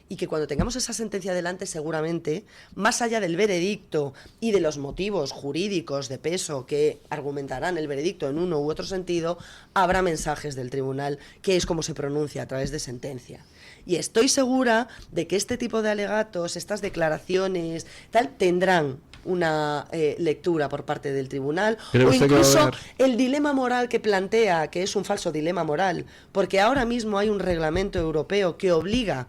Y que cuando tengamos esa sentencia delante, seguramente, más allá del veredicto y de los motivos jurídicos de peso que argumentarán el veredicto en uno u otro sentido, habrá mensajes del tribunal, que es como se pronuncia a través de sentencia. Y estoy segura de que este tipo de alegatos, estas declaraciones, tal, tendrán una lectura por parte del tribunal, o incluso el dilema moral que plantea, que es un falso dilema moral, porque ahora mismo hay un reglamento europeo que obliga,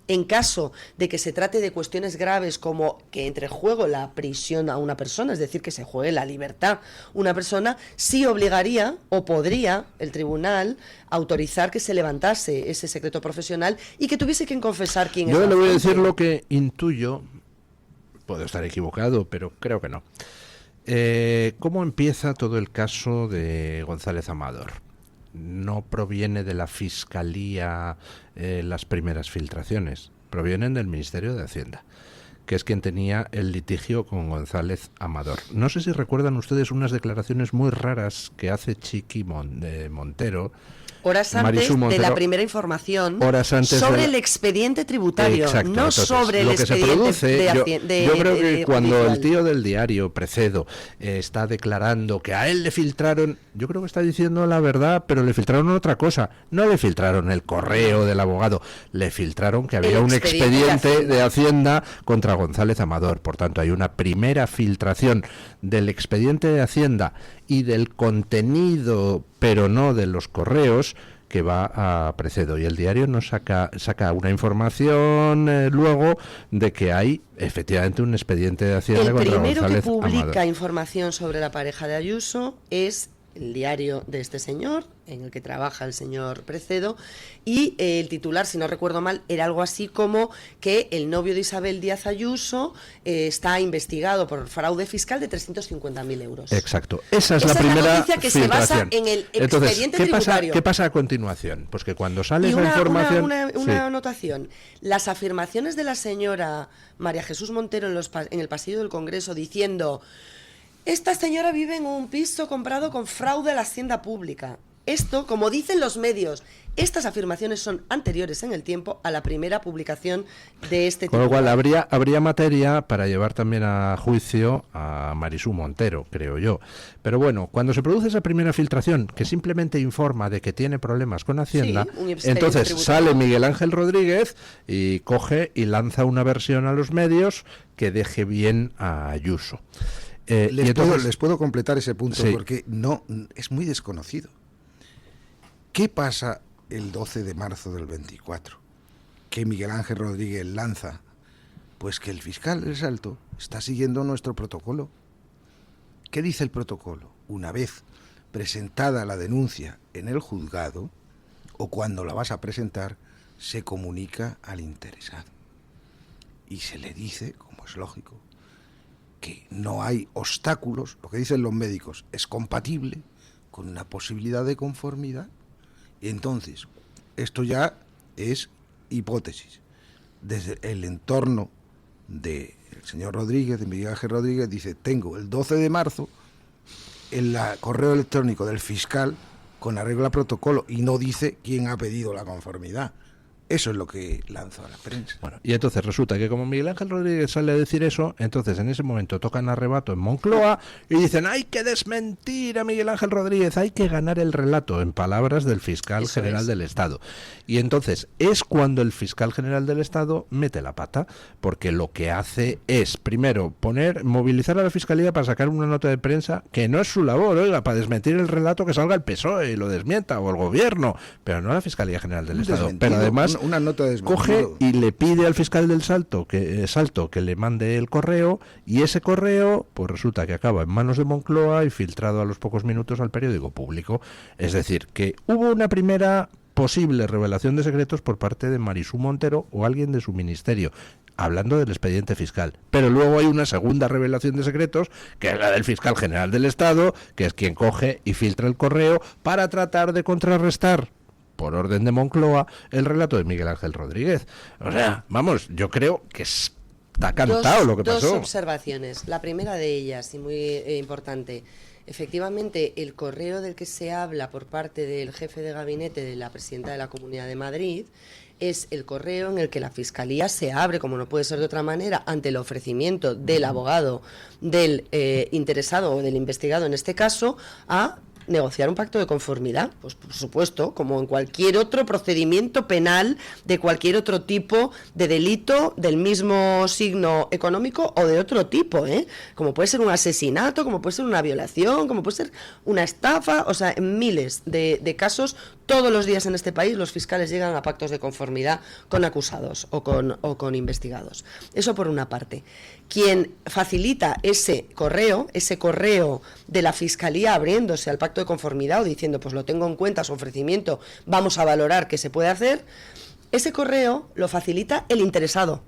en caso de que se trate de cuestiones graves como que entre en juego la prisión a una persona, es decir, que se juegue la libertad una persona, sí obligaría o podría el tribunal autorizar que se levantase ese secreto profesional y que tuviese que confesar quién es. Yo le voy a decir lo que intuyo, puedo estar equivocado, pero creo que no. ¿Cómo empieza todo el caso de González Amador? no proviene de la Fiscalía las primeras filtraciones, provienen del Ministerio de Hacienda, que es quien tenía el litigio con González Amador. No sé si recuerdan ustedes unas declaraciones muy raras que hace Chiqui Montero, horas antes de la primera información sobre el expediente tributario. Exacto. No entonces, sobre el expediente yo creo que cuando el tío del diario, Precedo, está declarando que a él le filtraron, yo creo que está diciendo la verdad, pero le filtraron otra cosa. No le filtraron el correo del abogado, le filtraron que había un expediente de Hacienda contra González Amador. Por tanto, hay una primera filtración del expediente de Hacienda y del contenido, pero no de los correos, que va a Precedo. Y el diario nos saca una información luego de que hay efectivamente un expediente de Hacienda contra González Amador. El primero que publica información sobre la pareja de Ayuso es el diario de este señor, en el que trabaja el señor Precedo, y el titular, si no recuerdo mal, era algo así como que el novio de Isabel Díaz Ayuso está investigado por fraude fiscal de 350.000 euros. Exacto. Esa es la primera noticia que filtración. Se basa en el expediente tributario. ¿Qué pasa a continuación? Pues que cuando sale esa información... Una anotación. Las afirmaciones de la señora María Jesús Montero en el pasillo del Congreso diciendo: esta señora vive en un piso comprado con fraude a la hacienda pública. Esto, como dicen los medios, estas afirmaciones son anteriores en el tiempo a la primera publicación de este tipo. Con lo cual habría materia para llevar también a juicio a Marisú Montero, creo yo. Pero bueno, cuando se produce esa primera filtración, que simplemente informa de que tiene problemas con Hacienda, entonces sale Miguel Ángel Rodríguez y coge y lanza una versión a los medios que deje bien a Ayuso. Les puedo completar ese punto, sí, porque no es muy desconocido. ¿Qué pasa el 12 de marzo del 24? Que Miguel Ángel Rodríguez lanza, pues que el fiscal del Salto está siguiendo nuestro protocolo. ¿Qué dice el protocolo? Una vez presentada la denuncia en el juzgado, o cuando la vas a presentar, se comunica al interesado. Y se le dice, como es lógico, que no hay obstáculos, lo que dicen los médicos, es compatible con una posibilidad de conformidad. Y entonces, esto ya es hipótesis. Desde el entorno del señor Rodríguez, de Miguel Ángel Rodríguez, dice: tengo el 12 de marzo el correo electrónico del fiscal con arreglo a protocolo, y no dice quién ha pedido la conformidad. Eso es lo que lanzó a la prensa. Bueno, y entonces resulta que como Miguel Ángel Rodríguez sale a decir eso, entonces en ese momento tocan arrebato en Moncloa y dicen: hay que desmentir a Miguel Ángel Rodríguez, hay que ganar el relato, en palabras del fiscal general del Estado. Y entonces es cuando el fiscal general del Estado mete la pata, porque lo que hace es, primero, movilizar a la fiscalía para sacar una nota de prensa, que no es su labor, oiga, para desmentir el relato, que salga el PSOE y lo desmienta, o el gobierno, pero no la Fiscalía General del Estado. Pero además una nota coge y le pide al fiscal del Salto que le mande el correo, y ese correo pues resulta que acaba en manos de Moncloa y filtrado a los pocos minutos al periódico Público. Es decir, que hubo una primera posible revelación de secretos por parte de Marisú Montero o alguien de su ministerio, hablando del expediente fiscal. Pero luego hay una segunda revelación de secretos, que es la del fiscal general del Estado, que es quien coge y filtra el correo para tratar de contrarrestar, por orden de Moncloa, el relato de Miguel Ángel Rodríguez. O sea, vamos, yo creo que está cantado lo que pasó. Dos observaciones. La primera de ellas, y muy importante: efectivamente, el correo del que se habla por parte del jefe de gabinete de la presidenta de la Comunidad de Madrid es el correo en el que la Fiscalía se abre, como no puede ser de otra manera, ante el ofrecimiento del abogado del interesado o del investigado en este caso, a negociar un pacto de conformidad. Pues por supuesto, como en cualquier otro procedimiento penal de cualquier otro tipo de delito del mismo signo económico o de otro tipo, como puede ser un asesinato, como puede ser una violación, como puede ser una estafa. O sea, en miles de casos, todos los días en este país los fiscales llegan a pactos de conformidad con acusados o con investigados. Eso por una parte. Quien facilita ese correo de la Fiscalía abriéndose al pacto de conformidad o diciendo: pues lo tengo en cuenta, su ofrecimiento, vamos a valorar qué se puede hacer, ese correo lo facilita el interesado.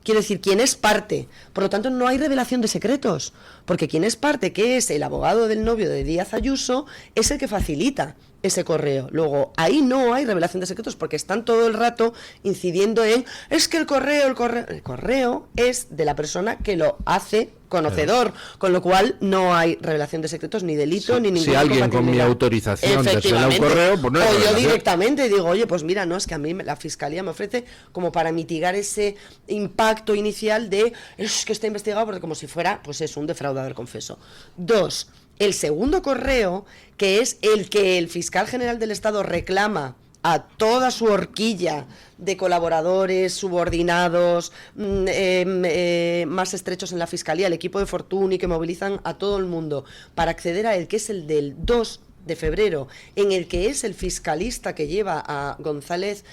Quiero decir, quien es parte. Por lo tanto, no hay revelación de secretos, porque quien es parte, que es el abogado del novio de Díaz Ayuso, es el que facilita ese correo. Luego, ahí no hay revelación de secretos porque están todo el rato incidiendo en, es que el correo es de la persona que lo hace conocedor, con lo cual no hay revelación de secretos, ni delito, ni ningún. Si alguien con mi autorización desvela un correo, pues no hay o yo revelación. directamente digo, oye, pues mira, no, es que a mí la Fiscalía me ofrece como para mitigar ese impacto inicial de, es que está investigado, porque como si fuera, pues es un defraudador confeso. 2, el segundo correo, que es el que el fiscal general del Estado reclama a toda su horquilla de colaboradores, subordinados, más estrechos en la Fiscalía, el equipo de Fortuny, que movilizan a todo el mundo para acceder a él, que es el del 2 de febrero, en el que es el fiscalista que lleva a González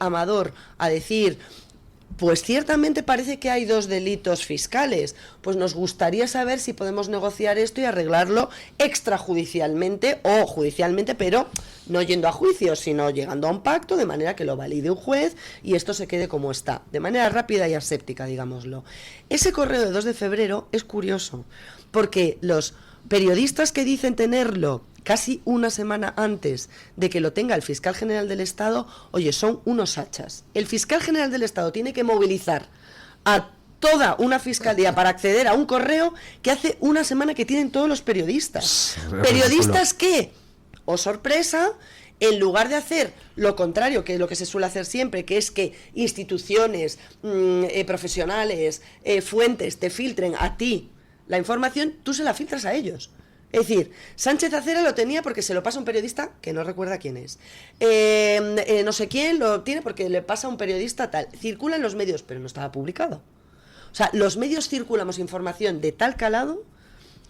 Amador a decir, pues ciertamente parece que hay 2 delitos fiscales, pues nos gustaría saber si podemos negociar esto y arreglarlo extrajudicialmente o judicialmente, pero no yendo a juicio, sino llegando a un pacto de manera que lo valide un juez y esto se quede como está, de manera rápida y aséptica, digámoslo. Ese correo de 2 de febrero es curioso, porque los periodistas que dicen tenerlo casi una semana antes de que lo tenga el fiscal general del Estado, oye, son unos hachas. El fiscal general del Estado tiene que movilizar a toda una fiscalía para acceder a un correo que hace una semana que tienen todos los periodistas. ¿Periodistas qué? Oh, sorpresa, en lugar de hacer lo contrario, que es lo que se suele hacer siempre, que es que instituciones, profesionales, fuentes te filtren a ti la información, tú se la filtras a ellos. Es decir, Sánchez Acera lo tenía porque se lo pasa a un periodista que no recuerda quién es. No sé quién lo tiene porque le pasa a un periodista tal. Circula en los medios, pero no estaba publicado. O sea, los medios circulamos información de tal calado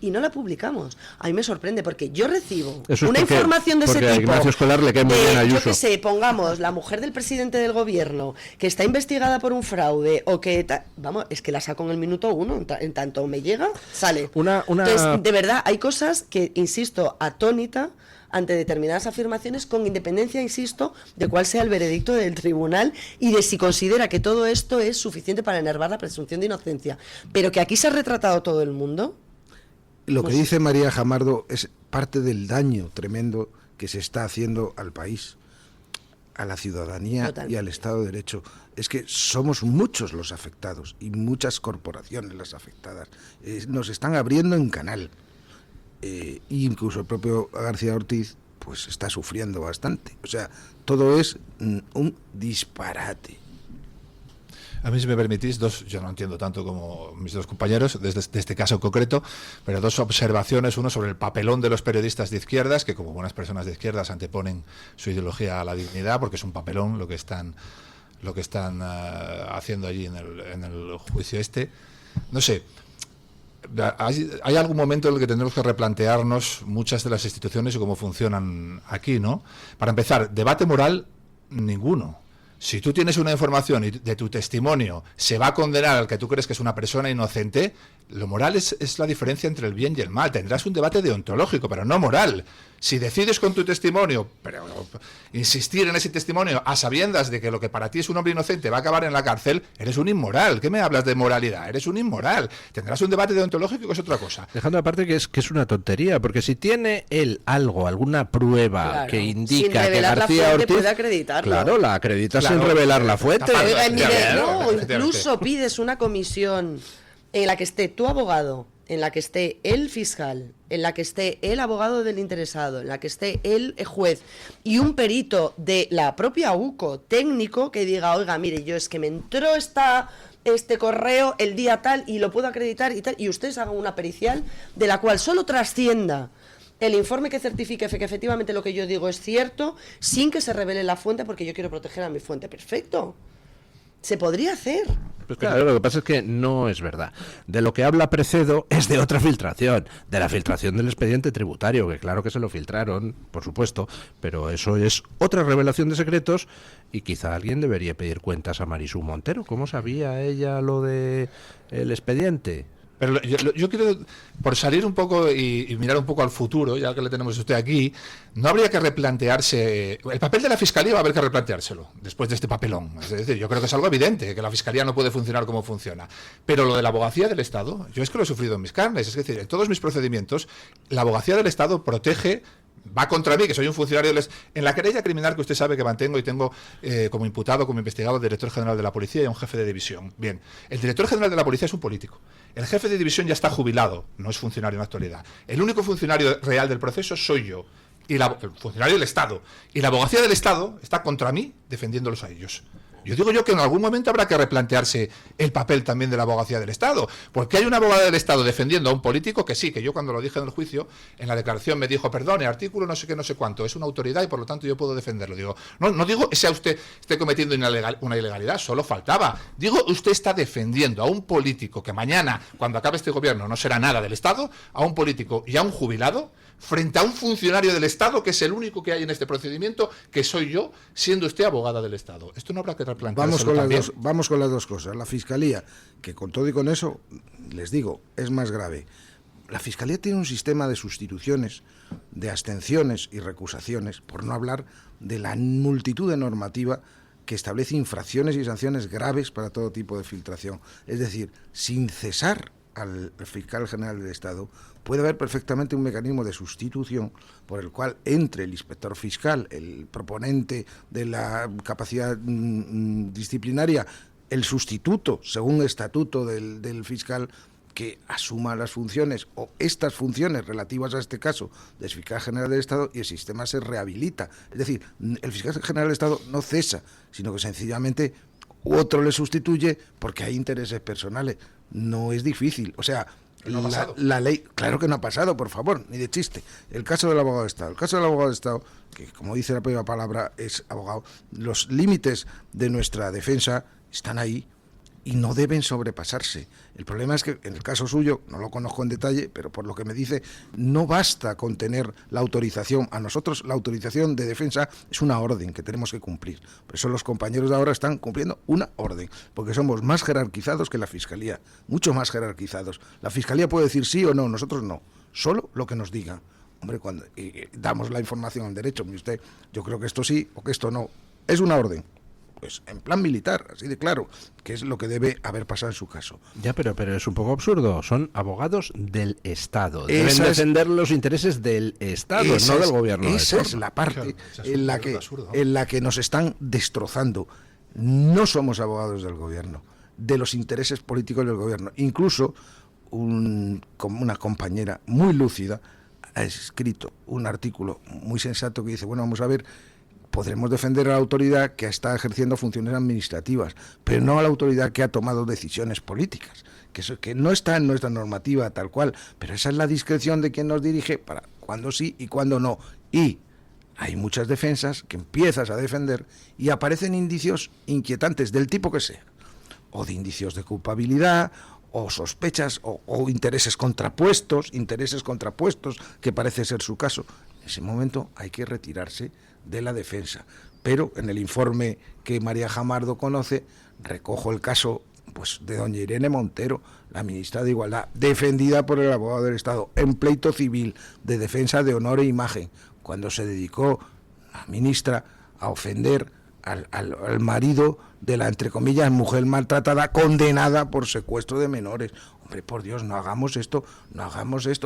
y no la publicamos. A mí me sorprende porque yo recibo una información de ese tipo. A Ignacio Escolar le cae muy bien Ayuso. Yo que sé, pongamos la mujer del presidente del gobierno que está investigada por un fraude o que vamos, es que la saco en el minuto 1, en tanto me llega, sale. Entonces, de verdad, hay cosas que, insisto, atónita ante determinadas afirmaciones, con independencia, insisto, de cuál sea el veredicto del tribunal y de si considera que todo esto es suficiente para enervar la presunción de inocencia. Pero que aquí se ha retratado todo el mundo. Lo que dice María Jamardo es parte del daño tremendo que se está haciendo al país, a la ciudadanía y al Estado de Derecho. Es que somos muchos los afectados y muchas corporaciones las afectadas. Nos están abriendo en canal. Incluso el propio García Ortiz pues está sufriendo bastante. O sea, todo es un disparate. A mí, si me permitís, yo no entiendo tanto como mis 2 compañeros de este caso en concreto, pero 2 observaciones. Uno sobre el papelón de los periodistas de izquierdas, que como buenas personas de izquierdas anteponen su ideología a la dignidad, porque es un papelón lo que están haciendo allí en el juicio este. No sé, hay algún momento en el que tendremos que replantearnos muchas de las instituciones y cómo funcionan aquí, ¿no? Para empezar, debate moral, ninguno. Si tú tienes una información y de tu testimonio se va a condenar al que tú crees que es una persona inocente, lo moral es la diferencia entre el bien y el mal. Tendrás un debate deontológico, pero no moral. Si decides con tu testimonio, pero insistir en ese testimonio a sabiendas de que lo que para ti es un hombre inocente va a acabar en la cárcel, eres un inmoral. ¿Qué me hablas de moralidad? Eres un inmoral. Tendrás un debate deontológico que es otra cosa. Dejando aparte que es una tontería, porque si tiene él alguna prueba que indica que García Ortiz puede acreditarlo. Claro, la acreditas sin revelar la fuente. No, incluso pides una comisión en la que esté tu abogado, en la que esté el fiscal, en la que esté el abogado del interesado, en la que esté el juez y un perito de la propia UCO técnico que diga, oiga, mire, yo es que me entró este correo el día tal y lo puedo acreditar y tal, y ustedes hagan una pericial de la cual solo trascienda el informe que certifique que efectivamente lo que yo digo es cierto, sin que se revele la fuente, porque yo quiero proteger a mi fuente. Perfecto. Se podría hacer. Pues claro, lo que pasa es que no es verdad. De lo que habla Precedo es de otra filtración, de la filtración del expediente tributario, que claro que se lo filtraron, por supuesto, pero eso es otra revelación de secretos y quizá alguien debería pedir cuentas a Marisú Montero. ¿Cómo sabía ella lo de el expediente? Pero yo quiero, por salir un poco y mirar un poco al futuro, ya que le tenemos a usted aquí, no habría que replantearse... El papel de la Fiscalía va a haber que replanteárselo después de este papelón. Es decir, yo creo que es algo evidente, que la Fiscalía no puede funcionar como funciona. Pero lo de la abogacía del Estado, yo es que lo he sufrido en mis carnes. Es decir, en todos mis procedimientos, la abogacía del Estado protege va contra mí, que soy un funcionario en la querella criminal que usted sabe que mantengo y tengo como imputado, como investigado, al director general de la policía y a un jefe de división. Bien, el director general de la policía es un político. El jefe de división ya está jubilado, no es funcionario en la actualidad. El único funcionario real del proceso soy yo, y el funcionario del Estado. Y la abogacía del Estado está contra mí defendiéndolos a ellos. Yo digo yo que en algún momento habrá que replantearse el papel también de la abogacía del Estado, porque hay una abogada del Estado defendiendo a un político que sí, que yo cuando lo dije en el juicio, en la declaración me dijo, perdone, artículo no sé qué, no sé cuánto, es una autoridad y por lo tanto yo puedo defenderlo. Digo, no digo que sea usted esté cometiendo una ilegalidad, solo faltaba. Digo, usted está defendiendo a un político que mañana, cuando acabe este gobierno, no será nada del Estado, a un político y a un jubilado, frente a un funcionario del Estado, que es el único que hay en este procedimiento, que soy yo, siendo usted abogada del Estado. Esto no habrá que replanteárselo también. Vamos con las dos cosas. La Fiscalía, que con todo y con eso, les digo, es más grave. La Fiscalía tiene un sistema de sustituciones, de abstenciones y recusaciones, por no hablar de la multitud de normativa que establece infracciones y sanciones graves para todo tipo de filtración. Es decir, sin cesar al fiscal general del Estado, puede haber perfectamente un mecanismo de sustitución por el cual entre el inspector fiscal, el proponente de la capacidad disciplinaria, el sustituto, según estatuto del fiscal, que asuma las funciones o estas funciones relativas a este caso del fiscal general del Estado, y el sistema se rehabilita. Es decir, el fiscal general del Estado no cesa, sino que sencillamente otro le sustituye porque hay intereses personales. No es difícil, o sea, la ley, claro que no ha pasado, por favor, ni de chiste. El caso del abogado de Estado, que como dice la primera palabra es abogado, los límites de nuestra defensa están ahí y no deben sobrepasarse. El problema es que en el caso suyo, no lo conozco en detalle, pero por lo que me dice, no basta con tener la autorización. A nosotros la autorización de defensa es una orden que tenemos que cumplir. Por eso los compañeros de ahora están cumpliendo una orden, porque somos más jerarquizados que la Fiscalía, mucho más jerarquizados. La Fiscalía puede decir sí o no, nosotros no, solo lo que nos digan. Hombre, cuando damos la información al derecho, mire usted, yo creo que esto sí o que esto no, es una orden. Pues en plan militar, así de claro, que es lo que debe haber pasado en su caso. Ya, pero es un poco absurdo. Son abogados del Estado. Deben defender los intereses del Estado, no del gobierno. Esa es la parte en la que nos están destrozando. No somos abogados del gobierno, de los intereses políticos del gobierno. Incluso como una compañera muy lúcida ha escrito un artículo muy sensato que dice, bueno, vamos a ver, podremos defender a la autoridad que está ejerciendo funciones administrativas, pero no a la autoridad que ha tomado decisiones políticas, que no está en nuestra normativa tal cual, pero esa es la discreción de quien nos dirige para cuándo sí y cuándo no. Y hay muchas defensas que empiezas a defender y aparecen indicios inquietantes del tipo que sea, o de indicios de culpabilidad, o sospechas, o intereses contrapuestos, que parece ser su caso. En ese momento hay que retirarse de la defensa. Pero en el informe que María Jamardo conoce, recojo el caso pues de doña Irene Montero, la ministra de Igualdad, defendida por el abogado del Estado en pleito civil de defensa de honor e imagen, cuando se dedicó la ministra a ofender al marido de la, entre comillas, mujer maltratada, condenada por secuestro de menores. Hombre, por Dios, no hagamos esto,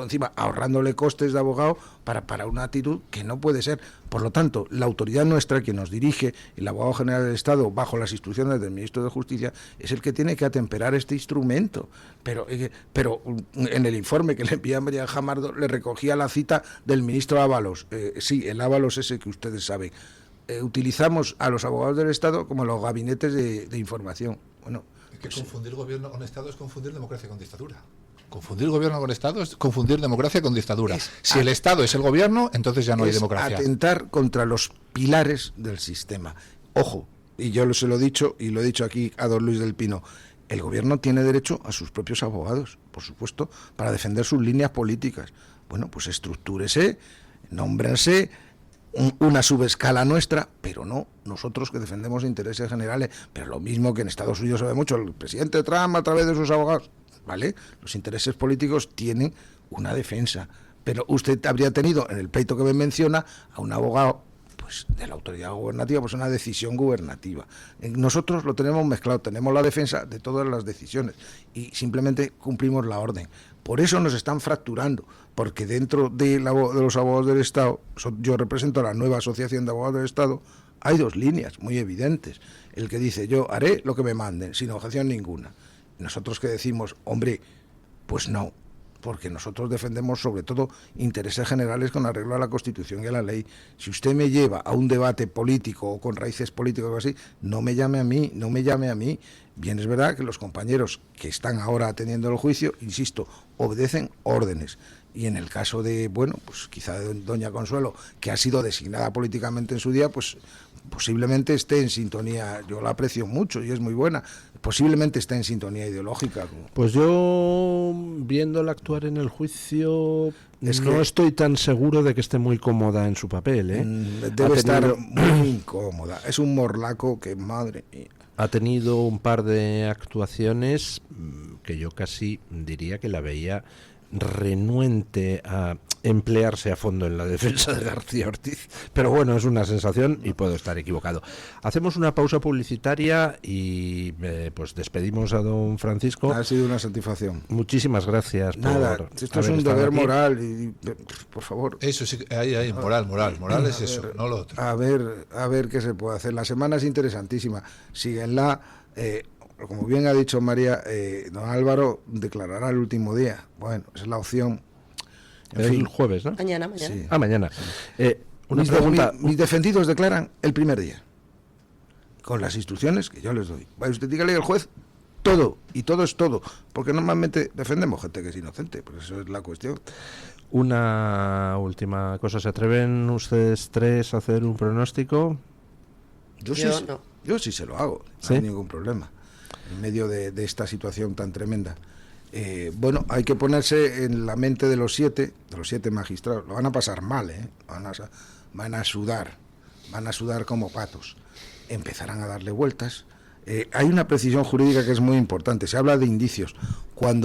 encima ahorrándole costes de abogado para una actitud que no puede ser. Por lo tanto, la autoridad nuestra, que nos dirige, el abogado general del Estado, bajo las instrucciones del ministro de Justicia, es el que tiene que atemperar este instrumento. Pero en el informe que le envía María Jamardo le recogía la cita del ministro Ábalos. Sí, el Ábalos ese que ustedes saben. Utilizamos a los abogados del Estado como los gabinetes de información. Bueno, es que confundir gobierno con Estado es confundir democracia con dictadura. Confundir gobierno con Estado es confundir democracia con dictadura. Si el Estado es el gobierno, entonces ya no hay democracia. Atentar contra los pilares del sistema. Ojo, y yo se lo he dicho, y lo he dicho aquí a don Luis del Pino, el gobierno tiene derecho a sus propios abogados, por supuesto, para defender sus líneas políticas. Bueno, pues estructúrese, nómbrense una subescala nuestra, pero no nosotros que defendemos intereses generales. Pero lo mismo que en Estados Unidos se ve mucho, el presidente Trump a través de sus abogados, ¿vale? Los intereses políticos tienen una defensa, pero usted habría tenido en el pleito que me menciona a un abogado pues de la autoridad gubernativa, pues una decisión gubernativa. Nosotros lo tenemos mezclado, tenemos la defensa de todas las decisiones y simplemente cumplimos la orden. Por eso nos están fracturando, porque dentro de los abogados del Estado, yo represento a la nueva Asociación de Abogados del Estado, hay dos líneas muy evidentes. El que dice, yo haré lo que me manden, sin objeción ninguna. Nosotros que decimos, hombre, pues no, porque nosotros defendemos sobre todo intereses generales con arreglo a la Constitución y a la ley. Si usted me lleva a un debate político o con raíces políticas o algo así, no me llame a mí. Bien, es verdad que los compañeros que están ahora atendiendo el juicio, insisto, obedecen órdenes. Y en el caso de, bueno, pues quizá de doña Consuelo, que ha sido designada políticamente en su día, pues posiblemente esté en sintonía, yo la aprecio mucho y es muy buena, posiblemente esté en sintonía ideológica. Pues yo, viéndola actuar en el juicio, no estoy tan seguro de que esté muy cómoda en su papel, ¿eh? Debe estar muy incómoda, es un morlaco que, madre mía. Ha tenido un par de actuaciones que yo casi diría que la veía renuente a emplearse a fondo en la defensa de García Ortiz, pero bueno, es una sensación y puedo estar equivocado. Hacemos una pausa publicitaria y pues despedimos a don Francisco. Ha sido una satisfacción. Muchísimas gracias. Nada, esto es un deber moral y por favor. Eso sí, hay moral es eso, no lo otro. A ver qué se puede hacer. La semana es interesantísima. Síguenla. Como bien ha dicho María, don Álvaro declarará el último día. Bueno, esa es la opción. El jueves, ¿no? Mañana. Sí. Mañana. Una mis pregunta. Mis defendidos declaran el primer día, con las instrucciones que yo les doy. Vaya usted, dígale al juez todo, y todo es todo, porque normalmente defendemos gente que es inocente, por eso es la cuestión. Una última cosa, ¿se atreven ustedes tres a hacer un pronóstico? Yo sí se lo hago, ¿Sí? No hay ningún problema, en medio de esta situación tan tremenda. Bueno, hay que ponerse en la mente de los siete magistrados. Lo van a pasar mal, van a sudar como patos. Empezarán a darle vueltas. Hay una precisión jurídica que es muy importante. Se habla de indicios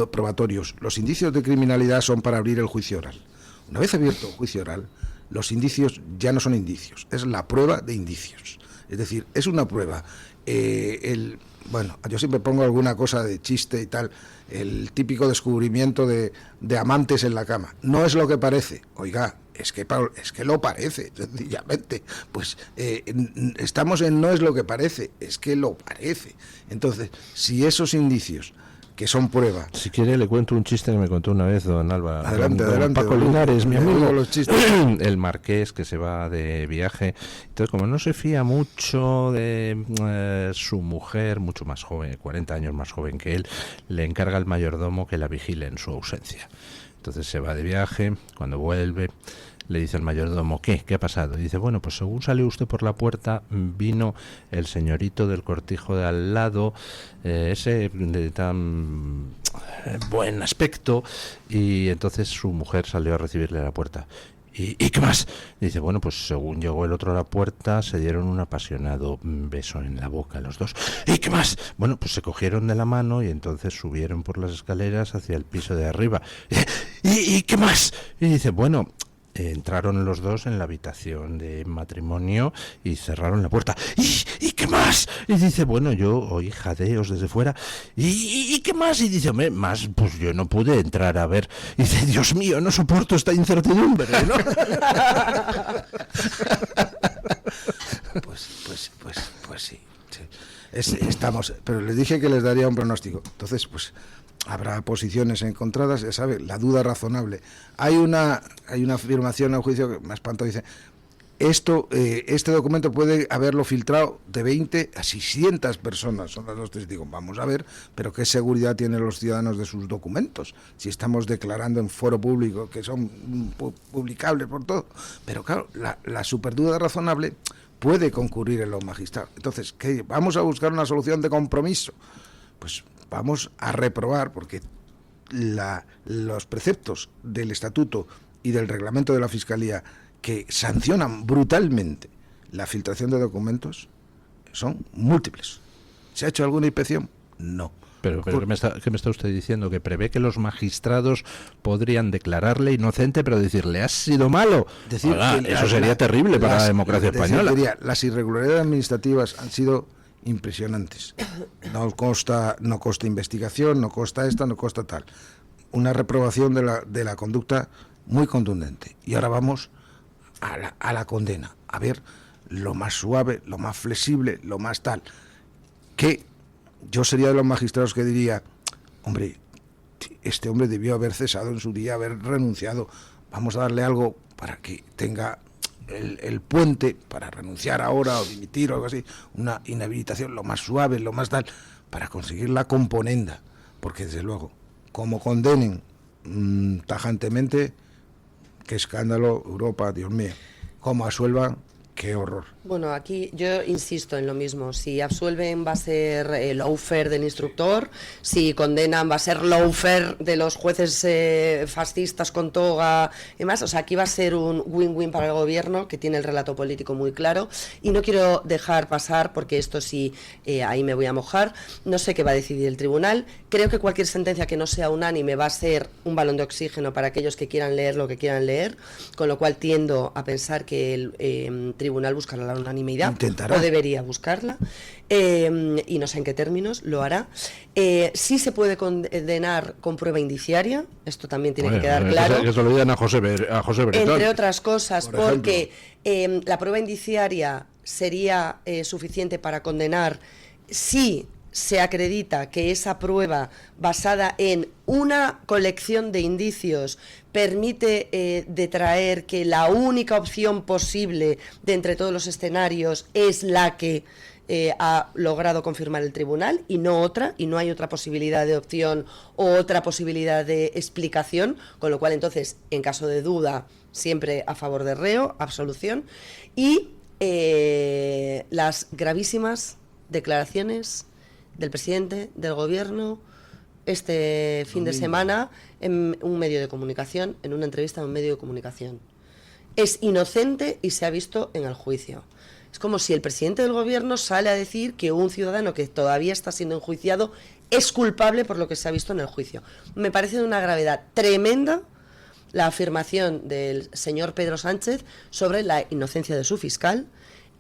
probatorios. Los indicios de criminalidad son para abrir el juicio oral. Una vez abierto el juicio oral, los indicios ya no son indicios, es la prueba de indicios. Es decir, es una prueba. Bueno, yo siempre pongo alguna cosa de chiste y tal, el típico descubrimiento de amantes en la cama. No es lo que parece. Oiga, es que lo parece, sencillamente. Pues estamos en no es lo que parece, es que lo parece. Entonces, si esos indicios, que son prueba... Si quiere le cuento un chiste que me contó una vez don Álvaro. Adelante. Paco Linares, mi amigo, los chistes. El marqués que se va de viaje. Entonces, como no se fía mucho de su mujer, mucho más joven, 40 años más joven que él, le encarga al mayordomo que la vigile en su ausencia. Entonces se va de viaje, cuando vuelve... Le dice el mayordomo, ¿qué ha pasado? Y dice, bueno, pues según salió usted por la puerta, vino el señorito del cortijo de al lado, ese de tan buen aspecto, y entonces su mujer salió a recibirle a la puerta. ¿Y qué más? Y dice, bueno, pues según llegó el otro a la puerta, se dieron un apasionado beso en la boca los dos. ¿Y qué más? Bueno, pues se cogieron de la mano y entonces subieron por las escaleras hacia el piso de arriba. ¿Y qué más? Y dice, bueno... entraron los dos en la habitación de matrimonio y cerraron la puerta. ¿Y qué más? Y dice, bueno, yo oí jadeos desde fuera. ¿Y qué más? Y dice, hombre, más, pues yo no pude entrar a ver. Y dice, Dios mío, no soporto esta incertidumbre, ¿no? Pues sí. Estamos, pero les dije que les daría un pronóstico. Entonces, pues... habrá posiciones encontradas, ya sabe, la duda razonable. Hay una afirmación en el juicio que me espantó, dice, este documento puede haberlo filtrado de 20 a 600 personas, son las dos testigos. Vamos a ver, pero ¿qué seguridad tienen los ciudadanos de sus documentos? Si estamos declarando en foro público que son publicables por todo. Pero claro, la superduda razonable puede concurrir en los magistrados. Entonces, ¿qué? ¿Vamos a buscar una solución de compromiso? Pues vamos a reprobar, porque los preceptos del Estatuto y del Reglamento de la Fiscalía que sancionan brutalmente la filtración de documentos son múltiples. ¿Se ha hecho alguna inspección? No. Pero ¿qué me está usted diciendo? ¿Que prevé que los magistrados podrían declararle inocente, pero decirle, has sido malo? Eso sería terrible para la democracia española. Las irregularidades administrativas han sido impresionantes. No consta investigación, no consta esto, no consta tal. Una reprobación de la conducta muy contundente. Y ahora vamos a la condena. A ver, lo más suave, lo más flexible, lo más tal. Que yo sería de los magistrados que diría, hombre, este hombre debió haber cesado en su día, haber renunciado. Vamos a darle algo para que tenga el puente para renunciar ahora o dimitir o algo así. Una inhabilitación lo más suave, lo más tal, para conseguir la componenda. Porque desde luego, como condenen tajantemente, qué escándalo, Europa, Dios mío. Como absuelvan, qué horror. Bueno, aquí yo insisto en lo mismo. Si absuelven va a ser lawfare del instructor, si condenan va a ser lawfare de los jueces fascistas con toga y más. O sea, aquí va a ser un win-win para el gobierno, que tiene el relato político muy claro. Y no quiero dejar pasar, porque esto sí, ahí me voy a mojar. No sé qué va a decidir el tribunal. Creo que cualquier sentencia que no sea unánime va a ser un balón de oxígeno para aquellos que quieran leer lo que quieran leer, con lo cual tiendo a pensar que el tribunal buscará la unanimidad. Intentará. O debería buscarla, y no sé en qué términos lo hará. Sí se puede condenar con prueba indiciaria, esto también tiene que quedar claro. Que se lo digan a José Bretón. Entre otras cosas, porque la prueba indiciaria sería suficiente para condenar si se acredita que esa prueba basada en una colección de indicios permite detraer que la única opción posible de entre todos los escenarios es la que ha logrado confirmar el tribunal y no otra, y no hay otra posibilidad de opción o otra posibilidad de explicación, con lo cual entonces, en caso de duda, siempre a favor de reo, absolución, y las gravísimas declaraciones del presidente del gobierno este fin de semana en un medio de comunicación, en una entrevista en un medio de comunicación. Es inocente y se ha visto en el juicio. Es como si el presidente del gobierno sale a decir que un ciudadano que todavía está siendo enjuiciado es culpable por lo que se ha visto en el juicio. Me parece de una gravedad tremenda la afirmación del señor Pedro Sánchez sobre la inocencia de su fiscal.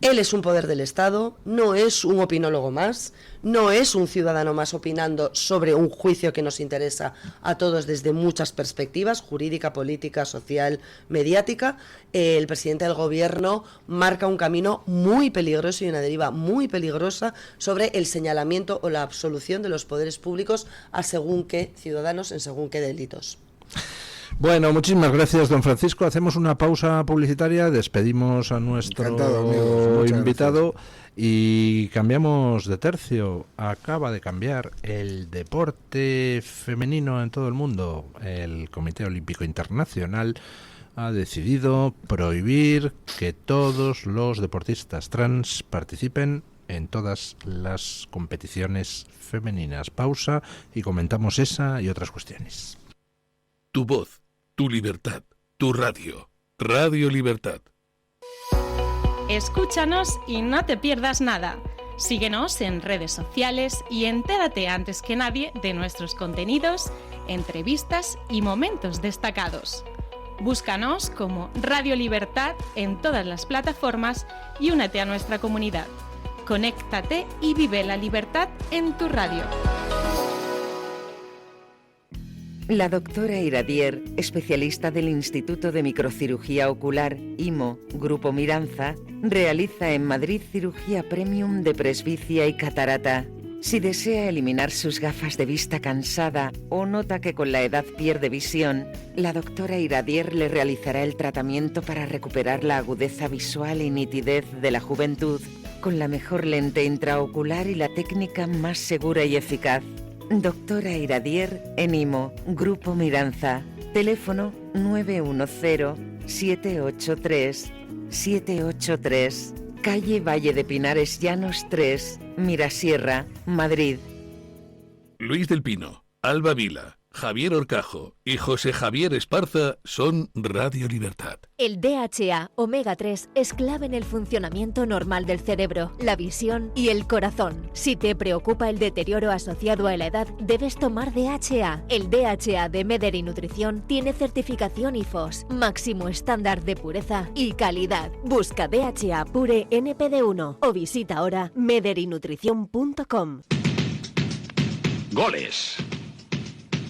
Él es un poder del Estado, no es un opinólogo más, no es un ciudadano más opinando sobre un juicio que nos interesa a todos desde muchas perspectivas, jurídica, política, social, mediática. El presidente del gobierno marca un camino muy peligroso y una deriva muy peligrosa sobre el señalamiento o la absolución de los poderes públicos a según qué ciudadanos en según qué delitos. Bueno, muchísimas gracias, don Francisco. Hacemos una pausa publicitaria, despedimos a nuestro invitado y cambiamos de tercio. Acaba de cambiar el deporte femenino en todo el mundo. El Comité Olímpico Internacional ha decidido prohibir que todos los deportistas trans participen en todas las competiciones femeninas. Pausa y comentamos esa y otras cuestiones. Tu voz, tu libertad, tu radio. Radio Libertad. Escúchanos y no te pierdas nada. Síguenos en redes sociales y entérate antes que nadie de nuestros contenidos, entrevistas y momentos destacados. Búscanos como Radio Libertad en todas las plataformas y únete a nuestra comunidad. Conéctate y vive la libertad en tu radio. La doctora Iradier, especialista del Instituto de Microcirugía Ocular, IMO, Grupo Miranza, realiza en Madrid cirugía premium de presbicia y catarata. Si desea eliminar sus gafas de vista cansada o nota que con la edad pierde visión, la doctora Iradier le realizará el tratamiento para recuperar la agudeza visual y nitidez de la juventud, con la mejor lente intraocular y la técnica más segura y eficaz. Doctora Iradier en IMO, Grupo Miranza. Teléfono 910-783-783. Calle Valle de Pinares Llanos 3, Mirasierra, Madrid. Luis del Pino, Alba Vila, Javier Horcajo y José Javier Esparza son Radio Libertad. El DHA omega 3 es clave en el funcionamiento normal del cerebro, la visión y el corazón. Si te preocupa el deterioro asociado a la edad, debes tomar DHA. El DHA de Mederi Nutrición tiene certificación IFOS, máximo estándar de pureza y calidad. Busca DHA Pure NPD1 o visita ahora mederinutrición.com. Goles.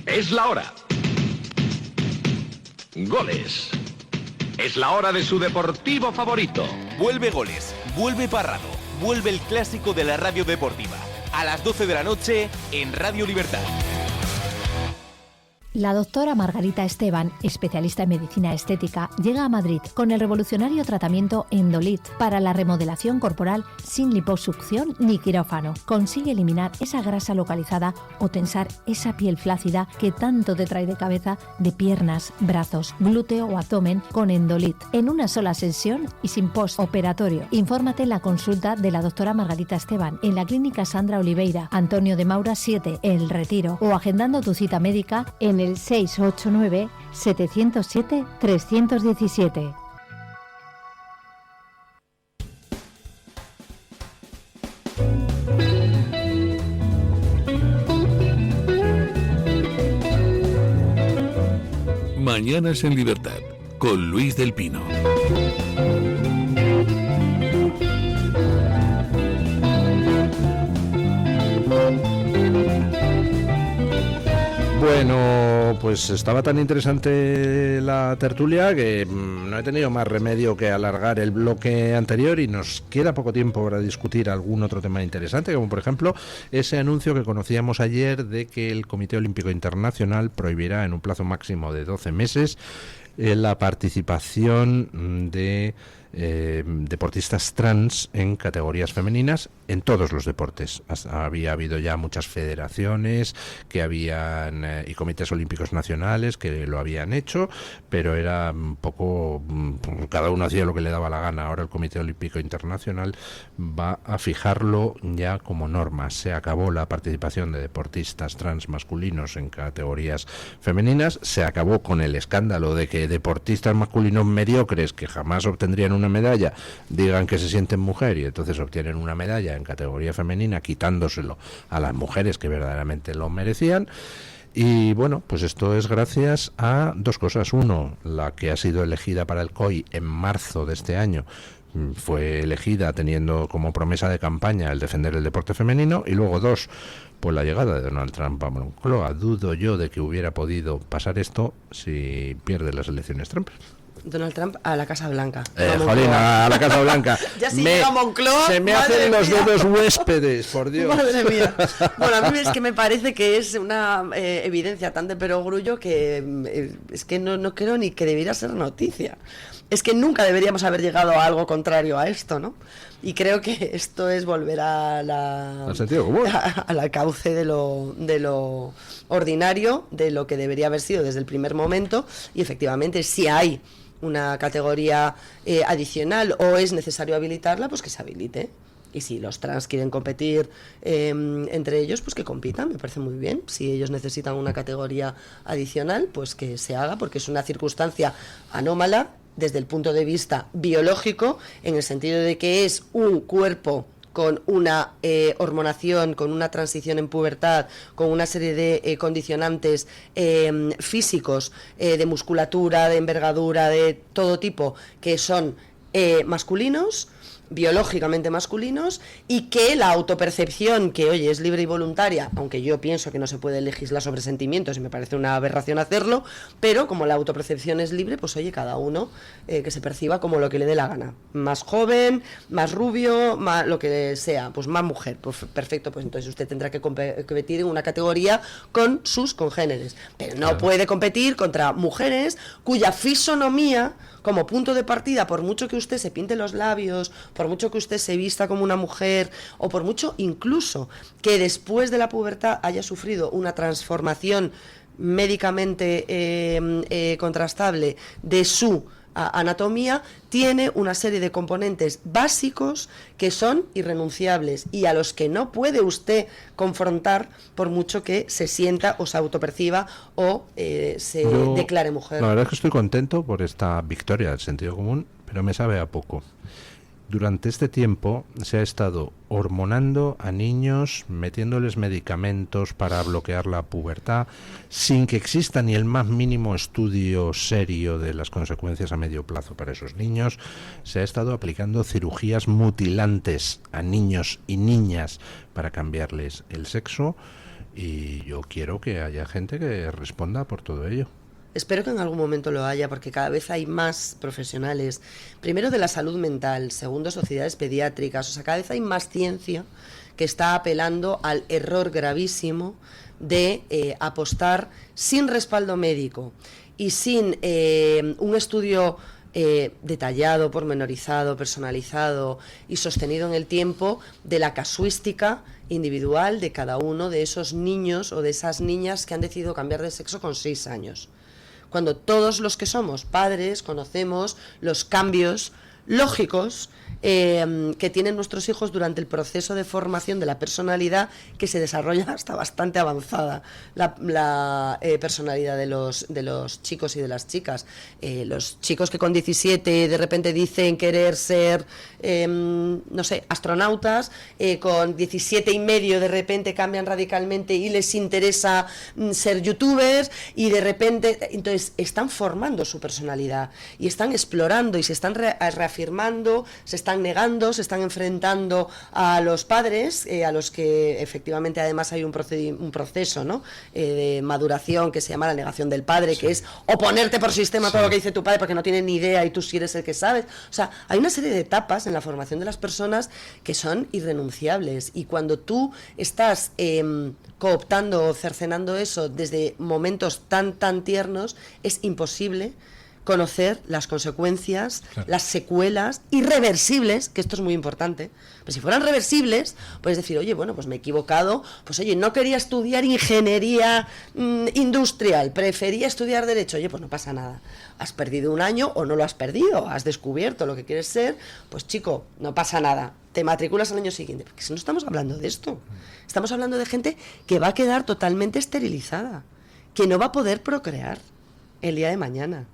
Es la hora. Goles. Es la hora de su deportivo favorito. Vuelve Goles, vuelve Parrado, vuelve el clásico de la radio deportiva. A las 12 de la noche en Radio Libertad. La doctora Margarita Esteban, especialista en medicina estética, llega a Madrid con el revolucionario tratamiento Endolit para la remodelación corporal sin liposucción ni quirófano. Consigue eliminar esa grasa localizada o tensar esa piel flácida que tanto te trae de cabeza, de piernas, brazos, glúteo o abdomen con Endolit. En una sola sesión y sin postoperatorio. Infórmate en la consulta de la doctora Margarita Esteban en la Clínica Sandra Oliveira, Antonio de Maura 7, El Retiro, o agendando tu cita médica en el 689-707-317. Mañanas en Libertad, con Luis del Pino. Bueno, pues estaba tan interesante la tertulia que no he tenido más remedio que alargar el bloque anterior y nos queda poco tiempo para discutir algún otro tema interesante, como por ejemplo ese anuncio que conocíamos ayer de que el Comité Olímpico Internacional prohibirá en un plazo máximo de 12 meses la participación de deportistas trans en categorías femeninas en todos los deportes. Había habido ya muchas federaciones que habían y comités olímpicos nacionales que lo habían hecho, pero era un poco cada uno hacía lo que le daba la gana. Ahora el Comité Olímpico Internacional va a fijarlo ya como norma. Se acabó la participación de deportistas trans masculinos en categorías femeninas, se acabó con el escándalo de que deportistas masculinos mediocres que jamás obtendrían una medalla digan que se sienten mujer y entonces obtienen una medalla en categoría femenina, quitándoselo a las mujeres que verdaderamente lo merecían. Y bueno, pues esto es gracias a dos cosas. Uno, la que ha sido elegida para el COI en marzo de este año fue elegida teniendo como promesa de campaña el defender el deporte femenino, y luego dos, pues la llegada de Donald Trump a Moncloa. Dudo yo de que hubiera podido pasar esto si pierde las elecciones Trump. Donald Trump a la Casa Blanca. Jolín, a la Casa Blanca. Ya si llega a Moncloa, se me hacen los dedos huéspedes, por Dios. Madre mía. Bueno, a mí es que me parece que es una evidencia tan de perogrullo que es que no creo ni que debiera ser noticia. Es que nunca deberíamos haber llegado a algo contrario a esto, ¿no? Y creo que esto es volver al sentido común, a la cauce de lo ordinario, de lo que debería haber sido desde el primer momento. Y efectivamente, si hay una categoría adicional o es necesario habilitarla, pues que se habilite. Y si los trans quieren competir entre ellos, pues que compitan, me parece muy bien. Si ellos necesitan una categoría adicional, pues que se haga, porque es una circunstancia anómala desde el punto de vista biológico, en el sentido de que es un cuerpo con una hormonación, con una transición en pubertad, con una serie de condicionantes físicos, de musculatura, de envergadura, de todo tipo, que son masculinos, biológicamente masculinos, y que la autopercepción, que oye, es libre y voluntaria, aunque yo pienso que no se puede legislar sobre sentimientos y me parece una aberración hacerlo, pero como la autopercepción es libre, pues oye, cada uno que se perciba como lo que le dé la gana, más joven, más rubio, más lo que sea, pues más mujer, pues perfecto, pues entonces usted tendrá que competir en una categoría con sus congéneres, pero no puede competir contra mujeres cuya fisonomía, como punto de partida, por mucho que usted se pinte los labios, por mucho que usted se vista como una mujer, o por mucho incluso que después de la pubertad haya sufrido una transformación médicamente contrastable de su anatomía, tiene una serie de componentes básicos que son irrenunciables y a los que no puede usted confrontar por mucho que se sienta o se autoperciba o Yo, declare mujer. La verdad es que estoy contento por esta victoria del sentido común, pero me sabe a poco. Durante este tiempo se ha estado hormonando a niños, metiéndoles medicamentos para bloquear la pubertad, sin que exista ni el más mínimo estudio serio de las consecuencias a medio plazo para esos niños. Se ha estado aplicando cirugías mutilantes a niños y niñas para cambiarles el sexo, y yo quiero que haya gente que responda por todo ello. Espero que en algún momento lo haya, porque cada vez hay más profesionales, primero de la salud mental, segundo sociedades pediátricas, o sea, cada vez hay más ciencia que está apelando al error gravísimo de apostar sin respaldo médico y sin un estudio detallado, pormenorizado, personalizado y sostenido en el tiempo de la casuística individual de cada uno de esos niños o de esas niñas que han decidido cambiar de sexo con 6 años. Cuando todos los que somos padres conocemos los cambios lógicos que tienen nuestros hijos durante el proceso de formación de la personalidad, que se desarrolla hasta bastante avanzada la personalidad de los chicos y de las chicas. Los chicos que con 17 de repente dicen querer ser, no sé, astronautas, con 17 y medio de repente cambian radicalmente y les interesa ser youtubers, y de repente, entonces están formando su personalidad y están explorando y se están reafirmando, se están negando, se están enfrentando a los padres, a los que efectivamente además hay un proceso, ¿no? De maduración que se llama la negación del padre, que es oponerte por sistema a todo lo que dice tu padre porque no tiene ni idea y tú sí eres el que sabes. O sea, hay una serie de etapas en la formación de las personas que son irrenunciables, y cuando tú estás cooptando o cercenando eso desde momentos tan tiernos, es imposible conocer las consecuencias, claro, las secuelas irreversibles, que esto es muy importante. Pues si fueran reversibles, puedes decir, oye, bueno, pues me he equivocado, pues oye, no quería estudiar ingeniería industrial, prefería estudiar derecho, oye, pues no pasa nada. Has perdido un año o no lo has perdido, has descubierto lo que quieres ser, pues chico, no pasa nada, te matriculas al año siguiente. Porque si no estamos hablando de esto, estamos hablando de gente que va a quedar totalmente esterilizada, que no va a poder procrear el día de mañana,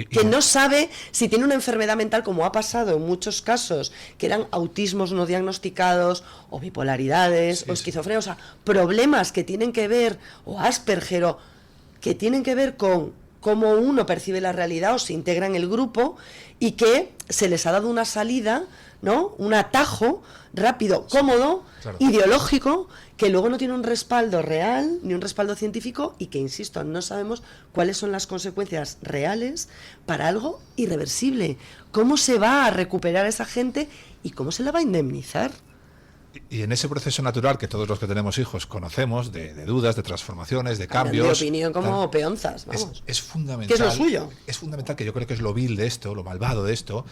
que no sabe si tiene una enfermedad mental, como ha pasado en muchos casos, que eran autismos no diagnosticados, o bipolaridades, o esquizofrenia, o sea, problemas que tienen que ver, o Asperger, o que tienen que ver con cómo uno percibe la realidad o se integra en el grupo, y que se les ha dado una salida, ¿no? Un atajo rápido, cómodo, claro, ideológico, que luego no tiene un respaldo real ni un respaldo científico, y que, insisto, no sabemos cuáles son las consecuencias reales para algo irreversible. ¿Cómo se va a recuperar esa gente y cómo se la va a indemnizar? Y en ese proceso natural que todos los que tenemos hijos conocemos, de dudas, de transformaciones, de cambios... En mi opinión, como peonzas, vamos. Es fundamental. ¿Qué es lo suyo? Es fundamental, que yo creo que es lo vil de esto, lo malvado de esto,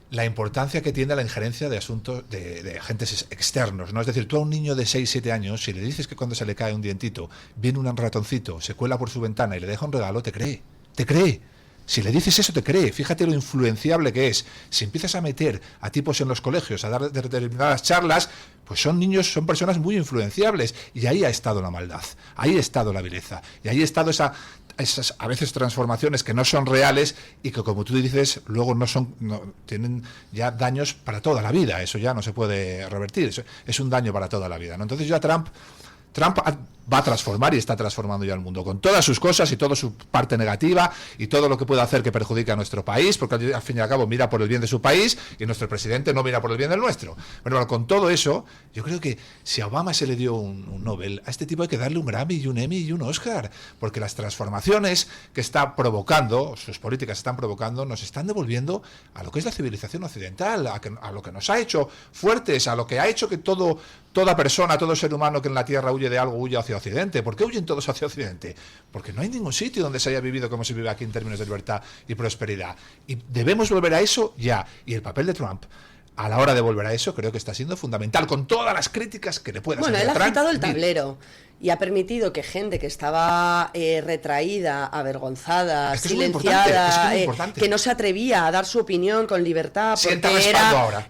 la importancia que tiene la injerencia de asuntos de agentes externos, ¿no? Es decir, tú a un niño de 6, 7 años, si le dices que cuando se le cae un dientito, viene un ratoncito, se cuela por su ventana y le deja un regalo, te cree. Si le dices eso, te cree. Fíjate lo influenciable que es. Si empiezas a meter a tipos en los colegios a dar determinadas charlas, pues son personas muy influenciables. Y ahí ha estado la maldad, ahí ha estado la vileza, y ahí ha estado esas a veces transformaciones que no son reales y que, como tú dices, luego tienen ya daños para toda la vida. Eso ya no se puede revertir. Eso es un daño para toda la vida, ¿no? Entonces ya Trump va a transformar y está transformando ya el mundo, con todas sus cosas y toda su parte negativa y todo lo que puede hacer que perjudique a nuestro país, porque al fin y al cabo mira por el bien de su país y nuestro presidente no mira por el bien del nuestro. Bueno, con todo eso, yo creo que si a Obama se le dio un Nobel, a este tipo hay que darle un Grammy y un Emmy y un Oscar, porque las transformaciones que está provocando, sus políticas están provocando, nos están devolviendo a lo que es la civilización occidental, a lo que nos ha hecho fuertes, a lo que ha hecho que toda persona, todo ser humano que en la Tierra huye de algo, huye hacia Occidente. ¿Por qué huyen todos hacia Occidente? Porque no hay ningún sitio donde se haya vivido como se vive aquí en términos de libertad y prosperidad. Y debemos volver a eso ya. Y el papel de Trump a la hora de volver a eso, creo que está siendo fundamental, con todas las críticas que le puedas hacer. Bueno, él ha quitado el tablero y ha permitido que gente que estaba retraída, avergonzada, silenciada, que no se atrevía a dar su opinión con libertad porque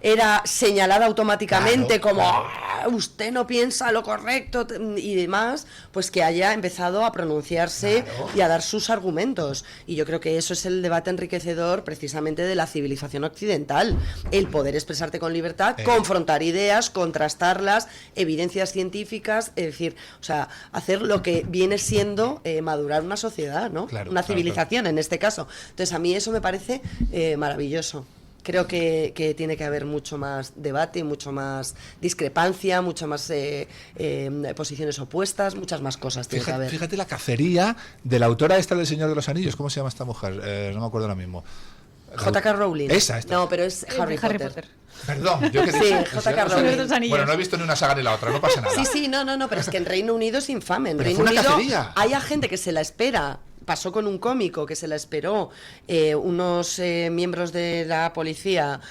era señalada automáticamente como usted no piensa lo correcto y demás, pues que haya empezado a pronunciarse y a dar sus argumentos. Y yo creo que eso es el debate enriquecedor precisamente de la civilización occidental, el poder expresarte con libertad, confrontar ideas, contrastarlas, evidencias científicas, es decir, o sea, hacer lo que viene siendo madurar una sociedad, ¿no? Una civilización en este caso. Entonces a mí eso me parece maravilloso. Creo que tiene que haber mucho más debate, mucho más discrepancia, mucho más posiciones opuestas, muchas más cosas tiene que haber. Fíjate la cacería de la autora esta del Señor de los Anillos. ¿Cómo se llama esta mujer? No me acuerdo ahora mismo. J.K. Rowling. Esta. No, pero es Harry Potter. Perdón, yo que sí, J.K. Rowling. Bueno, no he visto ni una saga ni la otra, no pasa nada. Sí, no, pero es que en Reino Unido es infame. En pero Reino Unido cacería. Hay gente que se la espera. Pasó con un cómico que se la esperó unos miembros de la policía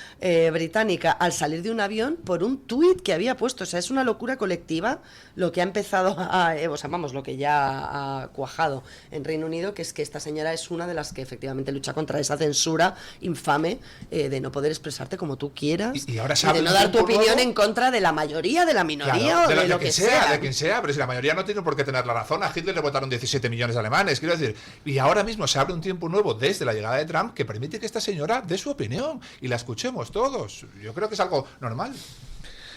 británica al salir de un avión por un tuit que había puesto. O sea, es una locura colectiva lo que ha empezado lo que ya ha cuajado en Reino Unido, que es que esta señora es una de las que efectivamente lucha contra esa censura infame de no poder expresarte como tú quieras y ahora de no dar tu opinión en contra de la mayoría, de la minoría, claro, o de lo que sea. De quien sea, pero si la mayoría no tiene por qué tener la razón. A Hitler le votaron 17 millones de alemanes, quiero decir. Y ahora mismo se abre un tiempo nuevo desde la llegada de Trump que permite que esta señora dé su opinión y la escuchemos todos. Yo creo que es algo normal.